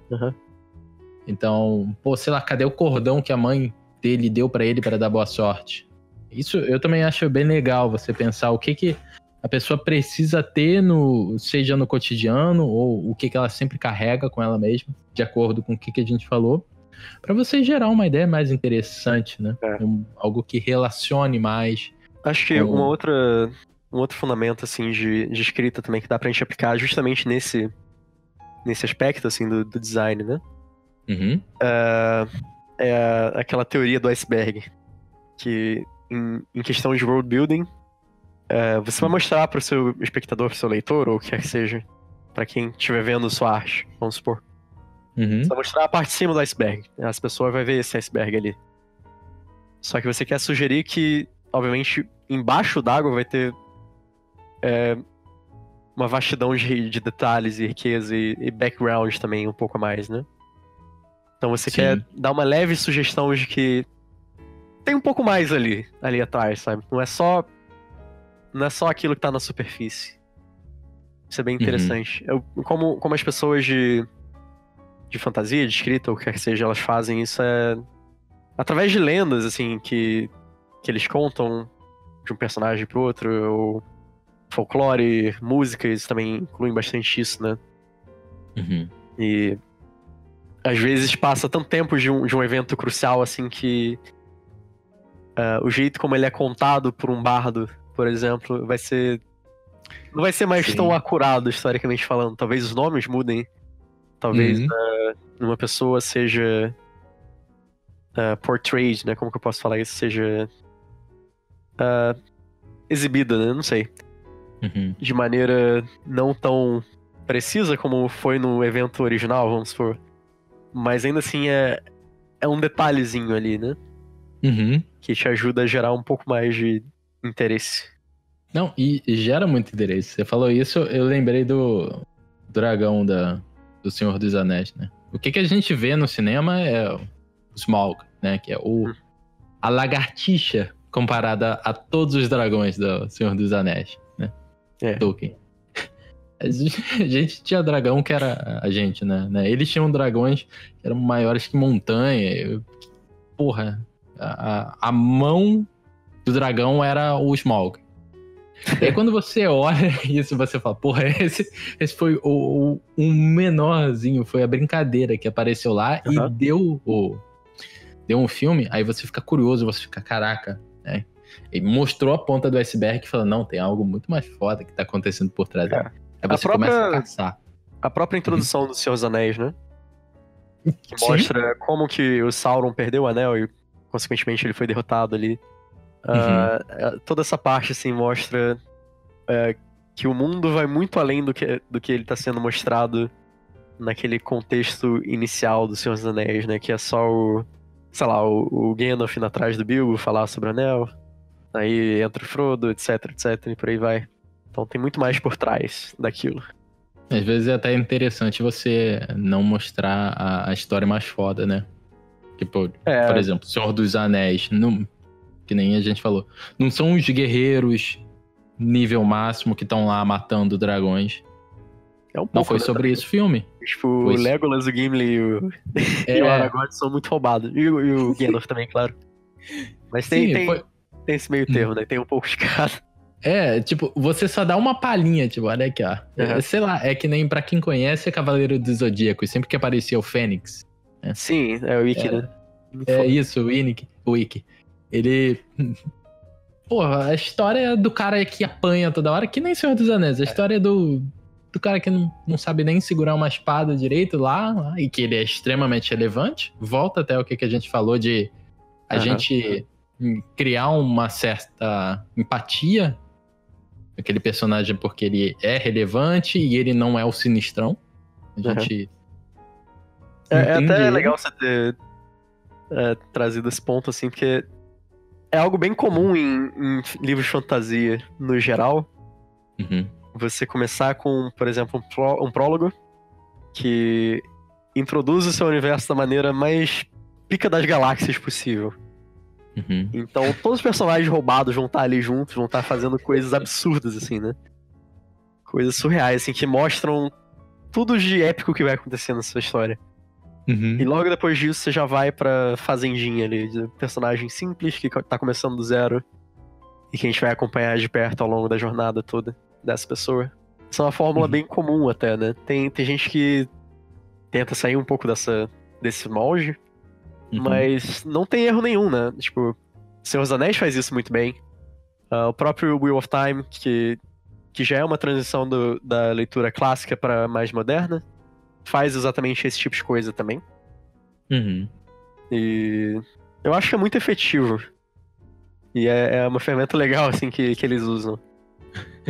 Então, sei lá, cadê o cordão que a mãe dele deu pra ele pra dar boa sorte? Isso eu também acho bem legal, você pensar o que a pessoa precisa ter, seja no cotidiano, ou o que ela sempre carrega com ela mesma, de acordo com o que a gente falou, para você gerar uma ideia mais interessante, né? Algo que relacione mais. Acho que um outro fundamento, assim, de escrita também que dá pra gente aplicar justamente nesse aspecto, assim, do design, né? É aquela teoria do iceberg, que em questão de world building, você vai mostrar pro seu espectador, pro seu leitor, ou o que quer que seja, pra quem estiver vendo sua arte, vamos supor. Uhum. Você vai mostrar a parte de cima do iceberg. As pessoas vão ver esse iceberg ali. Só que você quer sugerir que, obviamente, embaixo d'água vai ter uma vastidão de detalhes e riqueza e background também um pouco a mais, né? Então você quer dar uma leve sugestão de que tem um pouco mais ali atrás, sabe? Não é só aquilo que tá na superfície. Isso é bem interessante. Como as pessoas de fantasia, de escrita, ou o que quer que seja, elas fazem isso através de lendas, assim, que eles contam de um personagem pro outro, ou folclore, músicas também incluem bastante isso, né? E às vezes passa tanto tempo de um evento crucial, assim, que o jeito como ele é contado por um bardo, por exemplo, não vai ser mais tão acurado, historicamente falando. Talvez os nomes mudem. Talvez uma pessoa seja portrayed, né? Como que eu posso falar isso? Seja exibida, né? Não sei. De maneira não tão precisa como foi no evento original, vamos supor. Mas ainda assim é um detalhezinho ali, né? Que te ajuda a gerar um pouco mais de interesse. Não, e gera muito interesse. Você falou isso, eu lembrei do dragão do Senhor dos Anéis, né? O que a gente vê no cinema é o Smaug, né? Que é a lagartixa comparada a todos os dragões do Senhor dos Anéis, né? Tolkien. A gente tinha dragão que era a gente, né? Eles tinham dragões que eram maiores que montanha. Porra, a mão do dragão era o Smaug. E aí quando você olha isso, você fala, porra, esse foi o menorzinho, foi a brincadeira que apareceu lá e deu um filme, aí você fica curioso, você fica, caraca, né? E mostrou a ponta do iceberg e falou, não, tem algo muito mais foda que tá acontecendo por trás. Aí você começa a caçar. A própria introdução do Senhor dos Anéis, né? Que mostra como que o Sauron perdeu o anel e, consequentemente, ele foi derrotado ali. Toda essa parte, assim, mostra que o mundo vai muito além do que ele tá sendo mostrado naquele contexto inicial do Senhor dos Anéis, né? Que é só o Gandalf indo atrás do Bilbo falar sobre o anel. Aí entra o Frodo, etc, e por aí vai. Então tem muito mais por trás daquilo. Às vezes é até interessante você não mostrar a história mais foda, né? Tipo, por exemplo, Senhor dos Anéis, que nem a gente falou. Não são os guerreiros nível máximo que estão lá matando dragões. Não foi sobre isso o filme. Tipo, o Legolas, o Gimli e o Aragorn são muito roubados. E o Gandalf também, claro. Mas tem esse meio termo, né? Tem um pouco de cada. Tipo, você só dá uma palhinha, tipo, olha aqui, ó. Sei lá, é que nem pra quem conhece Cavaleiro do Zodíaco, sempre que aparecia o Fênix. Sim, é o Ikki, né? Isso, o Ikki. Ele... Porra, a história do cara que apanha toda hora, que nem Senhor dos Anéis. A história do cara que não sabe nem segurar uma espada direito lá, e que ele é extremamente relevante. Volta até o que a gente falou de a gente criar uma certa empatia aquele personagem porque ele é relevante e ele não é o sinistrão. A gente... É até legal você ter trazido esse ponto, assim, porque é algo bem comum em livros de fantasia, no geral. Você começar com, por exemplo, um prólogo que introduz o seu universo da maneira mais pica das galáxias possível. Então, todos os personagens roubados vão estar ali juntos, vão estar fazendo coisas absurdas, assim, né? Coisas surreais, assim, que mostram tudo de épico que vai acontecer na sua história. E logo depois disso, você já vai pra fazendinha ali, de personagem simples, que tá começando do zero, e que a gente vai acompanhar de perto ao longo da jornada toda dessa pessoa. Isso é uma fórmula bem comum até, né? Tem gente que tenta sair um pouco desse molde, mas não tem erro nenhum, né? Tipo, Senhor dos Anéis faz isso muito bem. O próprio Wheel of Time, que já é uma transição da leitura clássica para mais moderna, faz exatamente esse tipo de coisa também. E eu acho que é muito efetivo. E é uma ferramenta legal, assim, que eles usam.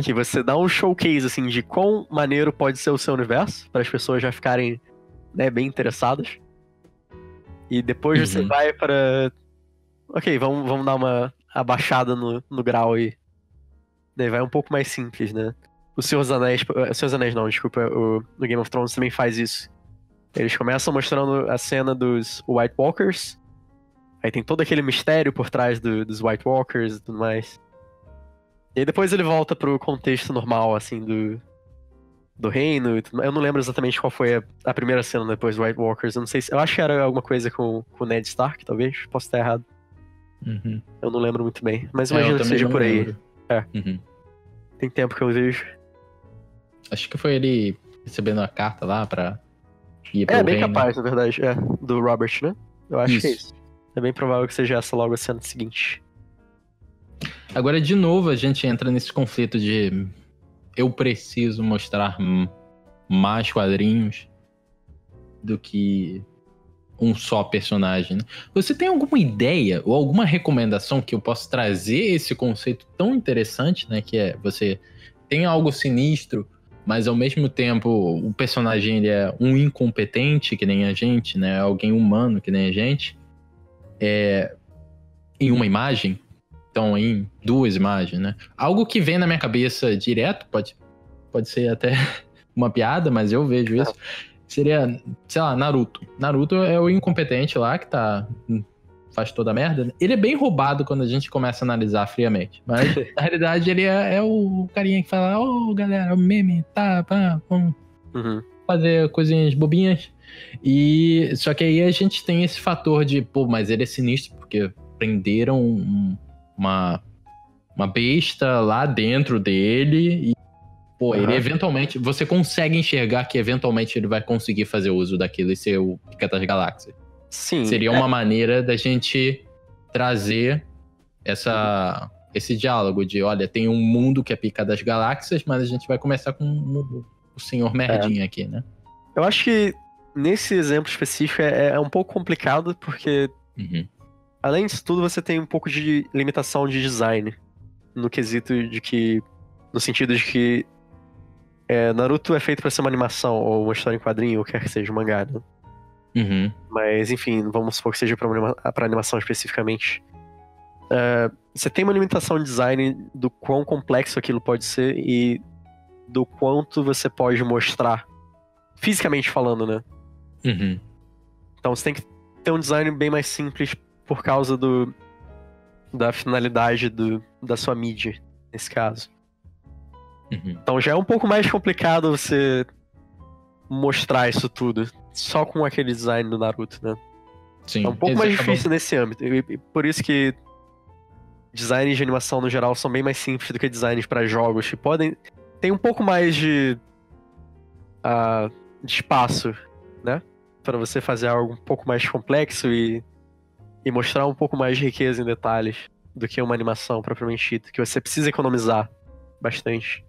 Que você dá um showcase, assim, de quão maneiro pode ser o seu universo, para as pessoas já ficarem né, bem interessadas. E depois você vai para... Ok, vamos dar uma abaixada no grau aí. Daí vai um pouco mais simples, né? O Senhor dos Anéis... O Senhor dos Anéis não, desculpa. O Game of Thrones também faz isso. Eles começam mostrando a cena dos White Walkers. Aí tem todo aquele mistério por trás dos White Walkers e tudo mais. E aí depois ele volta pro contexto normal, assim, do reino e tudo mais. Eu não lembro exatamente qual foi a primeira cena depois do White Walkers. Eu não sei se... Eu acho que era alguma coisa com o Ned Stark, talvez. Posso estar errado. Eu não lembro muito bem. Mas imagino que seja por aí. Tem tempo que eu vejo. Acho que foi ele recebendo a carta lá pra ir pro bem reino. capaz, na verdade. Do Robert, né? Eu acho que é isso. É bem provável que seja essa logo a cena seguinte. Agora, de novo, a gente entra nesse conflito de eu preciso mostrar mais quadrinhos do que um só personagem, né? Você tem alguma ideia ou alguma recomendação que eu possa trazer esse conceito tão interessante, né? Que é você tem algo sinistro, mas ao mesmo tempo o personagem ele é um incompetente que nem a gente, né? Alguém humano que nem a gente. Em uma imagem, então em duas imagens, né? Algo que vem na minha cabeça direto, pode ser até uma piada, mas eu vejo isso. Seria, sei lá, Naruto. Naruto é o incompetente lá que faz toda a merda. Ele é bem roubado quando a gente começa a analisar friamente. Mas, na realidade, ele é o carinha que fala, galera, meme, vamos fazer coisinhas bobinhas. E só que aí a gente tem esse fator de, mas ele é sinistro porque prenderam uma besta lá dentro dele e, ele eventualmente, você consegue enxergar que eventualmente ele vai conseguir fazer uso daquilo e ser o Pica das Galáxias. Sim. Seria uma maneira da gente trazer esse diálogo de, olha, tem um mundo que é Pica das Galáxias, mas a gente vai começar com o senhor merdinha aqui, né? Eu acho que nesse exemplo específico é um pouco complicado, porque além disso tudo, você tem um pouco de limitação de design. No quesito de que... No sentido de que Naruto é feito pra ser uma animação, ou uma história em quadrinho, ou quer que seja, um mangá, né? Mas, enfim, vamos supor que seja pra animação especificamente. Você tem uma limitação de design do quão complexo aquilo pode ser e do quanto você pode mostrar, fisicamente falando, né? Então você tem que ter um design bem mais simples por causa da finalidade da sua mídia, nesse caso. Então já é um pouco mais complicado você mostrar isso tudo só com aquele design do Naruto, né? Sim. É um pouco mais difícil nesse âmbito. E por isso que designs de animação no geral são bem mais simples do que designs para jogos, que tem um pouco mais de espaço, né? Para você fazer algo um pouco mais complexo e mostrar um pouco mais de riqueza em detalhes do que uma animação propriamente dita, que você precisa economizar bastante.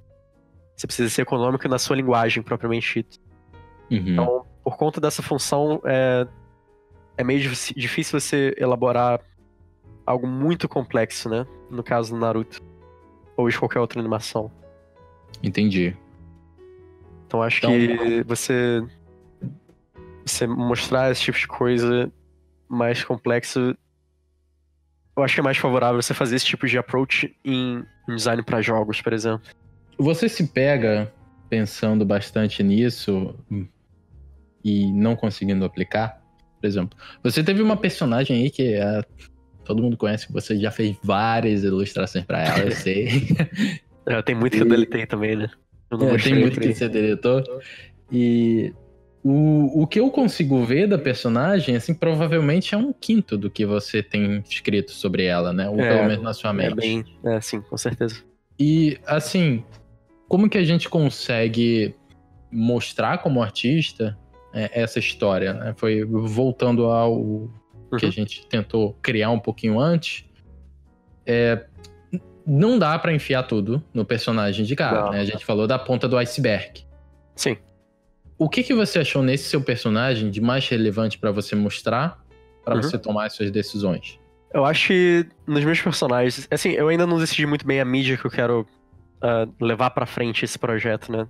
Você precisa ser econômico na sua linguagem propriamente dita. Então, por conta dessa função, é meio difícil você elaborar algo muito complexo, né? No caso do Naruto. Ou de qualquer outra animação. Entendi. Então acho que você mostrar esse tipo de coisa mais complexo, eu acho que é mais favorável você fazer esse tipo de approach em design para jogos, por exemplo. Você se pega pensando bastante nisso e não conseguindo aplicar? Por exemplo, você teve uma personagem aí que todo mundo conhece, que você já fez várias ilustrações pra ela, eu sei. Tem muito que eu deletei também, né? Tem muito que você deletou. E o que eu consigo ver da personagem, assim, provavelmente é 1/5 do que você tem escrito sobre ela, né? Ou pelo menos na sua mente. Sim, com certeza. E, assim, como que a gente consegue mostrar como artista essa história, né? Foi voltando ao que a gente tentou criar um pouquinho antes. Não dá pra enfiar tudo no personagem de cara, né? A gente falou da ponta do iceberg. Sim. O que você achou nesse seu personagem de mais relevante pra você mostrar, pra você tomar as suas decisões? Eu acho que nos meus personagens... Assim, eu ainda não decidi muito bem a mídia que eu quero levar pra frente esse projeto, né?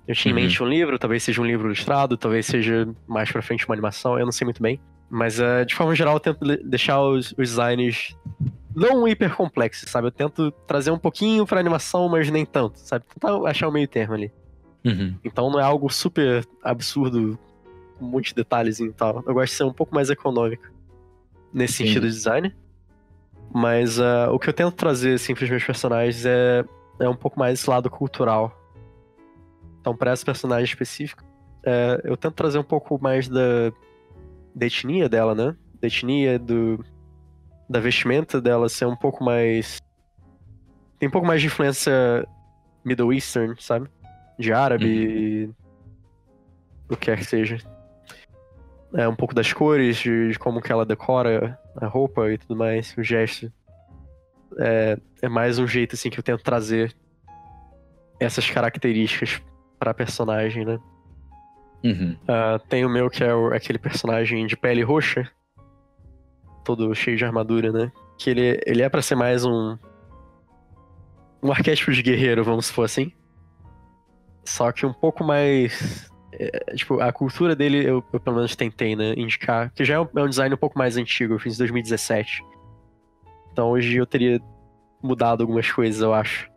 Eu tinha em mente um livro, talvez seja um livro ilustrado, talvez seja mais pra frente uma animação, eu não sei muito bem. Mas, de forma geral, eu tento deixar os designs não hiper complexos, sabe? Eu tento trazer um pouquinho pra animação, mas nem tanto, sabe? Tentar achar o meio termo ali. Então não é algo super absurdo, com um monte de detalhes e tal. Eu gosto de ser um pouco mais econômico nesse sentido de design. Mas o que eu tento trazer, assim, pros meus personagens é um pouco mais esse lado cultural. Então, pra essa personagem específica, eu tento trazer um pouco mais da etnia dela, né? Da etnia, da vestimenta dela ser um pouco mais... Tem um pouco mais de influência Middle Eastern, sabe? De árabe, o que quer que seja. Um pouco das cores, de como que ela decora a roupa e tudo mais, o gesto. É mais um jeito, assim, que eu tento trazer essas características pra personagem, né? Tem o meu, que é aquele personagem de pele roxa, todo cheio de armadura, né? Que ele é pra ser mais um arquétipo de guerreiro, vamos supor assim. Só que um pouco mais... tipo, a cultura dele eu pelo menos tentei, né, indicar. Que já é um design um pouco mais antigo, eu fiz em 2017. Então hoje eu teria mudado algumas coisas, eu acho.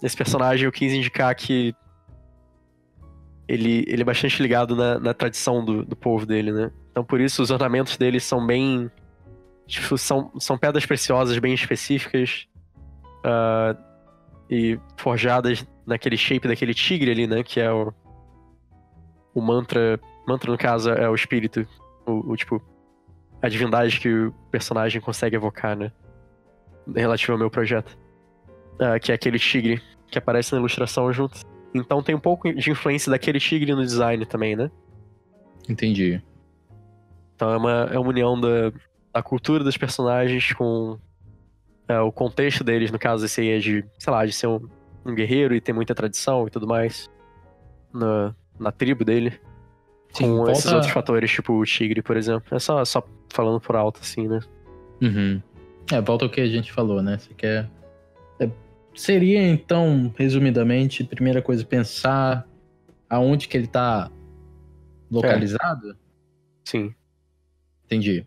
Esse personagem eu quis indicar que ele é bastante ligado na tradição do povo dele, né? Então por isso os ornamentos dele são bem... Tipo, são pedras preciosas bem específicas. E forjadas naquele shape daquele tigre ali, né? Que é o mantra. Mantra, no caso, é o espírito. Tipo, a divindade que o personagem consegue evocar, né? Relativo ao meu projeto. Que é aquele tigre que aparece na ilustração junto. Então tem um pouco de influência daquele tigre no design também, né? Entendi. Então é uma união da cultura dos personagens com o contexto deles. No caso, esse aí é de, sei lá, de ser um guerreiro e ter muita tradição e tudo mais na tribo dele. Sim, com esses outros fatores, tipo o tigre, por exemplo. É só falando por alto, assim, né? Volta ao que a gente falou, né? Você quer... Seria, então, resumidamente, primeira coisa, pensar aonde que ele tá localizado? Sim. Entendi.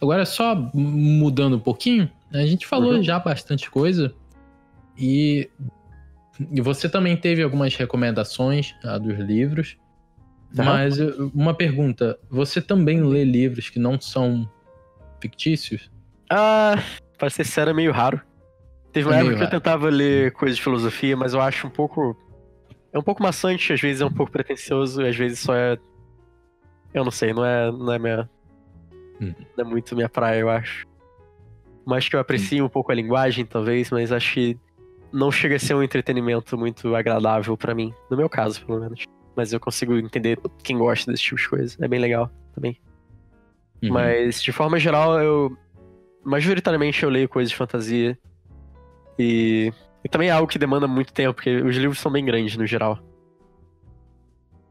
Agora, só mudando um pouquinho, a gente falou já bastante coisa e você também teve algumas recomendações dos livros, mas uma pergunta, você também lê livros que não são fictícios? Pra ser sincero, é meio raro. Teve uma época que eu tentava ler coisas de filosofia, mas eu acho um pouco maçante, às vezes é um pouco pretencioso, às vezes só é... Eu não sei, não é minha... Não é muito minha praia, eu acho. Mas que eu aprecio um pouco a linguagem, talvez, mas acho que não chega a ser um entretenimento muito agradável pra mim. No meu caso, pelo menos. Mas eu consigo entender quem gosta desse tipo de coisa. É bem legal também. Mas, de forma geral, majoritariamente eu leio coisas de fantasia. E também é algo que demanda muito tempo, porque os livros são bem grandes, no geral.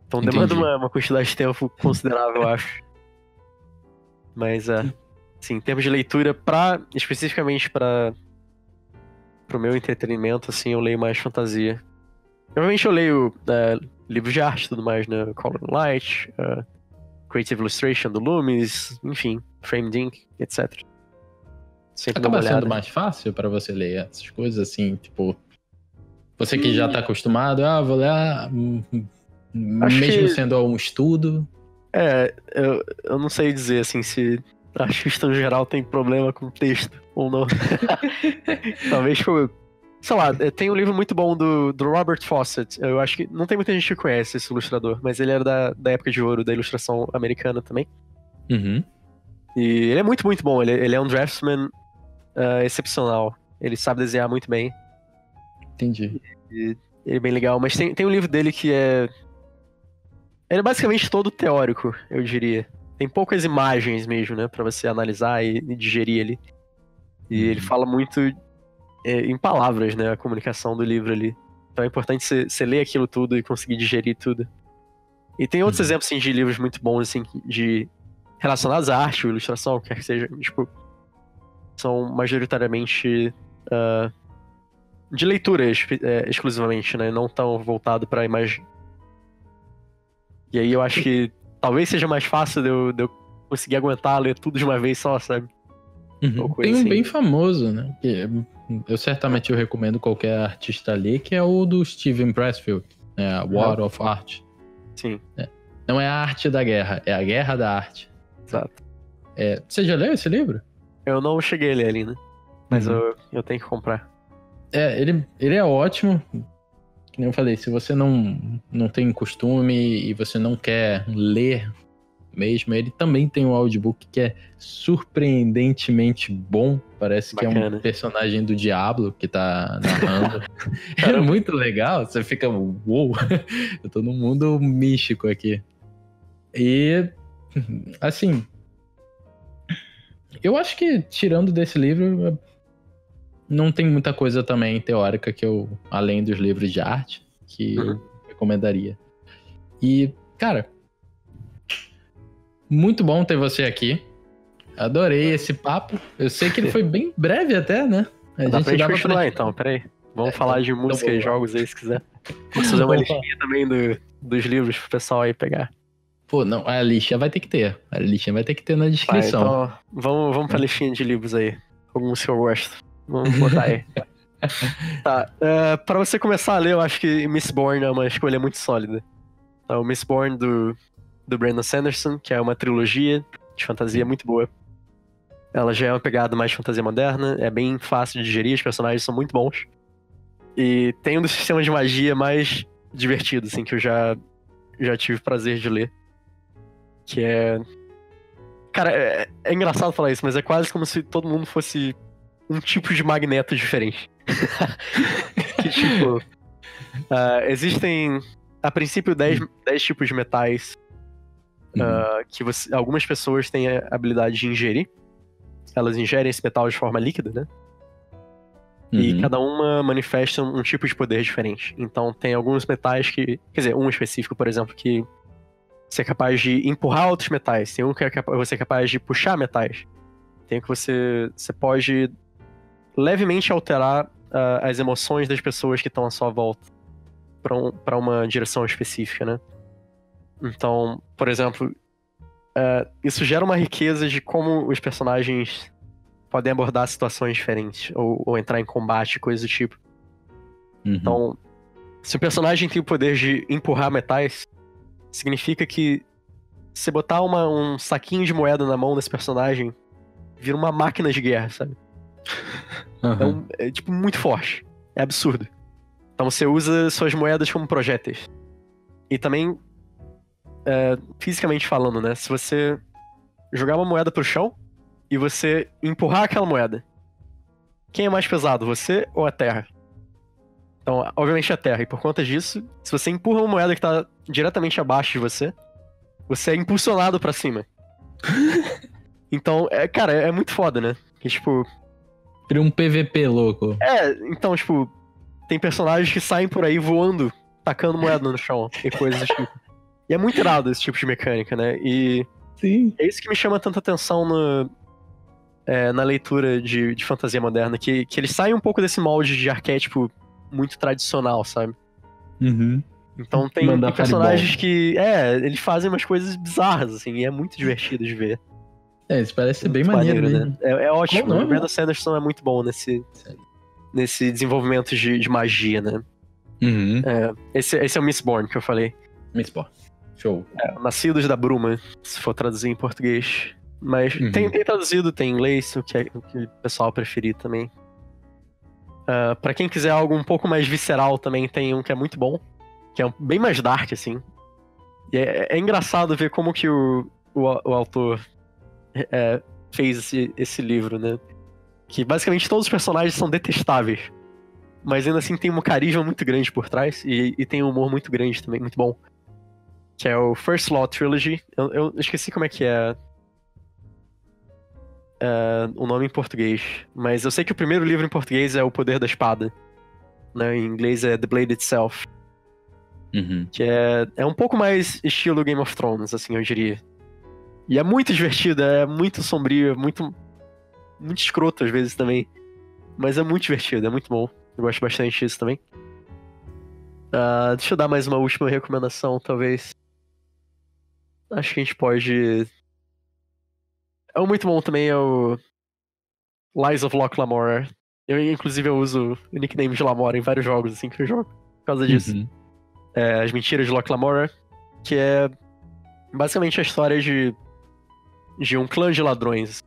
Então demanda uma quantidade de tempo considerável, eu acho. Mas, assim, em termos de leitura, especificamente pro meu entretenimento, assim, eu leio mais fantasia. Normalmente eu leio livros de arte e tudo mais, né? Color and Light, Creative Illustration do Loomis, enfim, Framed Ink, etc. Sempre acaba sendo mais fácil pra você ler essas coisas, assim, tipo... Você que já tá acostumado, vou ler... mesmo sendo um estudo... eu não sei dizer, assim, se artista no geral tem problema com texto ou não. Talvez, tipo, sei lá, tem um livro muito bom do Robert Fawcett. Eu acho que não tem muita gente que conhece esse ilustrador, mas ele era da época de ouro da ilustração americana também. E ele é muito, muito bom. Ele é um draftsman excepcional. Ele sabe desenhar muito bem. Entendi. E ele é bem legal. Mas tem um livro dele que ele é basicamente todo teórico, eu diria. Tem poucas imagens mesmo, né? Pra você analisar e digerir ali. E ele fala muito em palavras, né? A comunicação do livro ali. Então é importante você ler aquilo tudo e conseguir digerir tudo. E tem outros exemplos, assim, de livros muito bons, assim, relacionados à arte ou ilustração, quer que seja, tipo... São majoritariamente de leitura exclusivamente, né? Não tão voltado pra imagem. E aí eu acho que talvez seja mais fácil de eu conseguir aguentar ler tudo de uma vez só, sabe? Tem um assim. bem famoso, né? Que eu certamente recomendo qualquer artista ler, que é o do Steven Pressfield, né? War of Art. Sim. Não é a arte da guerra, é a guerra da arte. Exato. Você já leu esse livro? Eu não cheguei a ler ali, né? Mas eu tenho que comprar. Ele é ótimo. Que nem eu falei, se você não tem costume e você não quer ler mesmo, ele também tem um audiobook que é surpreendentemente bom. Parece Bacana. Que é um personagem do Diablo que tá narrando. É muito legal, você fica, uou, eu tô num mundo místico aqui. E, assim, eu acho que tirando desse livro, não tem muita coisa também teórica que eu, além dos livros de arte, que eu recomendaria. E, cara, muito bom ter você aqui. Adorei esse papo. Eu sei que ele foi bem breve até, né? Dá pra gente continuar então, peraí. Vamos falar de música e jogos aí, se quiser. Vamos fazer uma listinha também dos livros pro pessoal aí pegar. Pô, não, a listinha vai ter que ter. A listinha vai ter que ter na descrição. Então, vamos pra listinha de livros aí. Alguns que eu gosto. Vamos botar aí. Tá, pra você começar a ler, eu acho que Mistborn é uma escolha muito sólida. Então, o Mistborn do Brandon Sanderson, que é uma trilogia de fantasia muito boa. Ela já é uma pegada mais de fantasia moderna, é bem fácil de digerir, os personagens são muito bons. E tem um dos sistemas de magia mais divertidos, assim, que eu já tive prazer de ler. Que é... Cara, é engraçado falar isso, mas é quase como se todo mundo fosse um tipo de magneto diferente. Que tipo... existem, a princípio, 10 tipos de metais que algumas pessoas têm a habilidade de ingerir. Elas ingerem esse metal de forma líquida, né? E cada uma manifesta um tipo de poder diferente. Então tem alguns metais que... Quer dizer, um específico, por exemplo, que você é capaz de empurrar outros metais. Tem um que você é capaz de puxar metais. Tem um que você pode levemente alterar as emoções das pessoas que estão à sua volta pra uma direção específica, né? Então, por exemplo, isso gera uma riqueza de como os personagens podem abordar situações diferentes, ou entrar em combate, coisas do tipo. Então, se o personagem tem o poder de empurrar metais, significa que se botar um saquinho de moeda na mão desse personagem, vira uma máquina de guerra, sabe? É tipo muito forte. É absurdo. Então você usa suas moedas como projéteis. E também, fisicamente falando, né? Se você jogar uma moeda pro chão e você empurrar aquela moeda, quem é mais pesado, você ou a terra? Então, obviamente a terra. E por conta disso, se você empurra uma moeda que tá diretamente abaixo de você, você é impulsionado pra cima. Então, cara, é muito foda, né? Que, tipo... Cria um PVP louco. Então, tipo, tem personagens que saem por aí voando, tacando moeda no chão e coisas do tipo. E é muito irado esse tipo de mecânica, né? E sim, é isso que me chama tanta atenção na leitura de fantasia moderna, que eles saem um pouco desse molde de arquétipo muito tradicional, sabe? Então tem personagens que, eles fazem umas coisas bizarras, assim, e é muito divertido de ver. Isso parece ser bem maneiro, né? É ótimo. O Brandon Sanderson é muito bom nesse desenvolvimento de magia, né? Esse é o Mistborn que eu falei. Mistborn. Show. Nascidos da Bruma, se for traduzir em português. Mas tem traduzido, tem em inglês, o que o pessoal preferir também. Pra quem quiser algo um pouco mais visceral também, tem um que é muito bom. Que é bem mais dark, assim. E é engraçado ver como que o autor fez esse livro, né? Que basicamente todos os personagens são detestáveis. Mas ainda assim tem um carisma muito grande por trás. E tem um humor muito grande também, muito bom. Que é o First Law Trilogy. Eu esqueci como é que é o nome em português. Mas eu sei que o primeiro livro em português é O Poder da Espada. Né? Em inglês é The Blade Itself. Que é um pouco mais estilo Game of Thrones, assim, eu diria. E é muito divertido, é muito sombrio, muito escroto às vezes também. Mas é muito divertido, é muito bom. Eu gosto bastante disso também. Deixa eu dar mais uma última recomendação, talvez. Acho que a gente pode... É um muito bom também, é o Lies of Locke Lamora. Inclusive, eu uso o nickname de Lamora em vários jogos, assim, que eu jogo. Por causa disso. As Mentiras de Locke Lamora, que é basicamente a história de um clã de ladrões.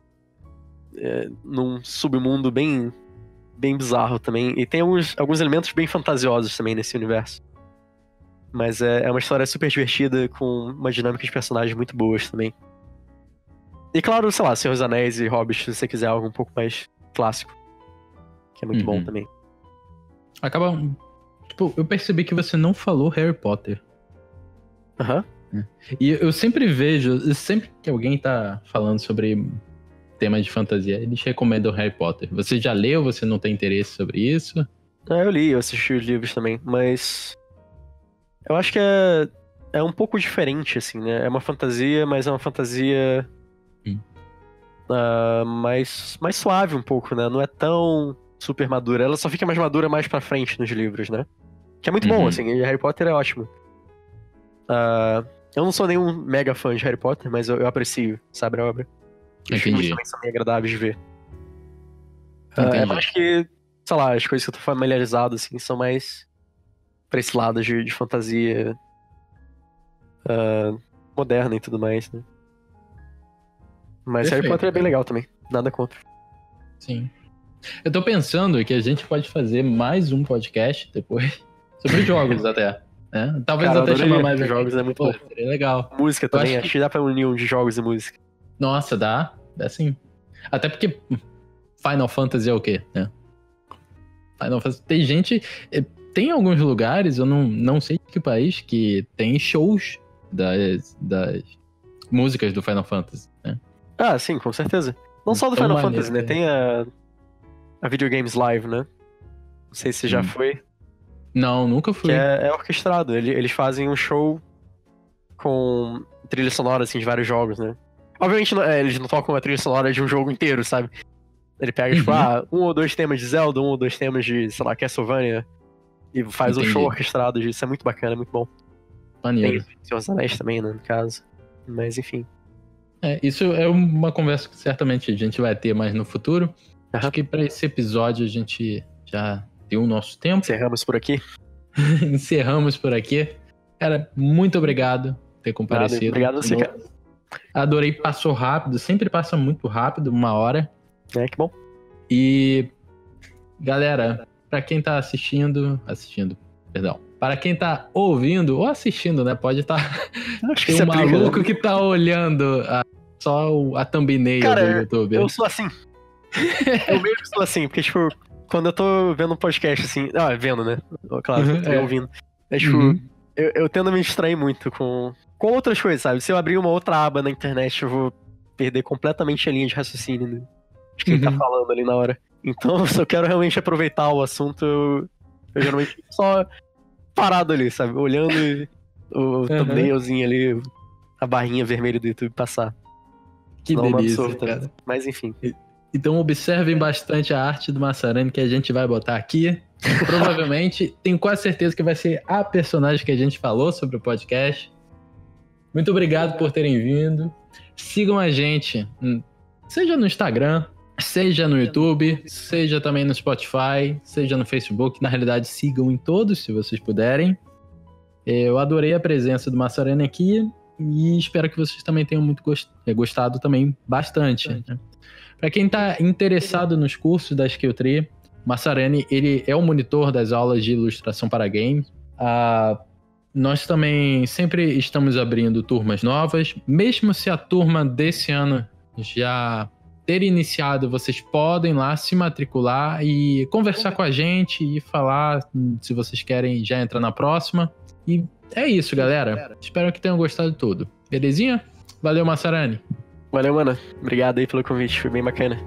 Num submundo bem bizarro também. E tem alguns elementos bem fantasiosos também nesse universo. Mas é uma história super divertida, com uma dinâmica de personagens muito boas também. E claro, sei lá, Senhor dos Anéis e Hobbit, se você quiser algo um pouco mais clássico. Que é muito bom também. Acaba... Tipo, eu percebi que você não falou Harry Potter. E eu sempre vejo, sempre que alguém tá falando sobre temas de fantasia, eles recomendam Harry Potter. Você já leu? Você não tem interesse sobre isso? Eu li, eu assisti os livros também, mas... Eu acho que é um pouco diferente, assim, né? É uma fantasia, mas é uma fantasia... mais suave um pouco, né? Não é tão super madura. Ela só fica mais madura mais pra frente nos livros, né? Que é muito bom, assim. E Harry Potter é ótimo. Eu não sou nenhum mega fã de Harry Potter, mas eu aprecio, sabe, a obra. Os filmes também são bem agradáveis de ver. Eu acho que, sei lá, as coisas que eu tô familiarizado, assim, são mais pra esse lado de fantasia moderna e tudo mais, né? Mas Perfeito, Harry Potter é bem legal também, nada contra. Sim. Eu tô pensando que a gente pode fazer mais um podcast depois sobre jogos até. Né? Talvez até chamar mais jogos, é muito bom. Seria legal. Música também, acho que dá pra unir um de jogos e música. Nossa, dá sim. Até porque Final Fantasy é o quê, né? Final Fantasy, tem gente... Tem alguns lugares, eu não sei de que país, que tem shows das músicas do Final Fantasy, né? Sim, com certeza. Não só do Final Fantasy, né? Tem a Video Games Live, né? Não sei se já foi. Não, nunca fui. Que é orquestrado. Eles fazem um show com trilha sonora, assim, de vários jogos, né? Obviamente, eles não tocam a trilha sonora de um jogo inteiro, sabe? Ele pega, tipo, um ou dois temas de Zelda, um ou dois temas de, sei lá, Castlevania, e faz um show orquestrado disso. Isso é muito bacana, é muito bom. Maneiro. Tem Senhor dos Anéis também, né, no caso. Mas, enfim. Isso é uma conversa que certamente a gente vai ter mais no futuro. Acho que para esse episódio a gente já deu o nosso tempo. Encerramos por aqui. Encerramos por aqui. Cara, muito obrigado por ter comparecido. Obrigado a você, cara. Adorei, passou rápido. Sempre passa muito rápido, 1 hora. Que bom. E, galera, para quem tá para quem tá ouvindo ou assistindo, né? Pode estar tem um maluco que tá olhando só a thumbnail do YouTube. Eu sou assim. Eu mesmo sou assim, porque, tipo, quando eu tô vendo um podcast, assim... vendo, né? Claro, eu tô ouvindo. Tipo, eu tendo a me distrair muito com outras coisas, sabe? Se eu abrir uma outra aba na internet, eu vou perder completamente a linha de raciocínio, né? De quem tá falando ali na hora. Então, se eu quero realmente aproveitar o assunto, eu geralmente fico só parado ali, sabe? Olhando o thumbnailzinho ali, a barrinha vermelha do YouTube passar. Que delícia, cara. Mas enfim. Então observem bastante a arte do Massarani que a gente vai botar aqui. Provavelmente, tenho quase certeza que vai ser a personagem que a gente falou sobre o podcast. Muito obrigado por terem vindo. Sigam a gente, seja no Instagram, seja no YouTube, seja também no Spotify, seja no Facebook. Na realidade, sigam em todos, se vocês puderem. Eu adorei a presença do Massarani aqui e espero que vocês também tenham gostado também bastante. Né? Para quem está interessado nos cursos da Skilltree, Massarani, ele é o monitor das aulas de ilustração para games. Nós também sempre estamos abrindo turmas novas. Mesmo se a turma desse ano já ter iniciado, vocês podem lá se matricular e conversar com a gente e falar se vocês querem já entrar na próxima. E é isso, galera. Espero que tenham gostado de tudo. Belezinha? Valeu, Massarani. Valeu, mano. Obrigado aí pelo convite, foi bem bacana.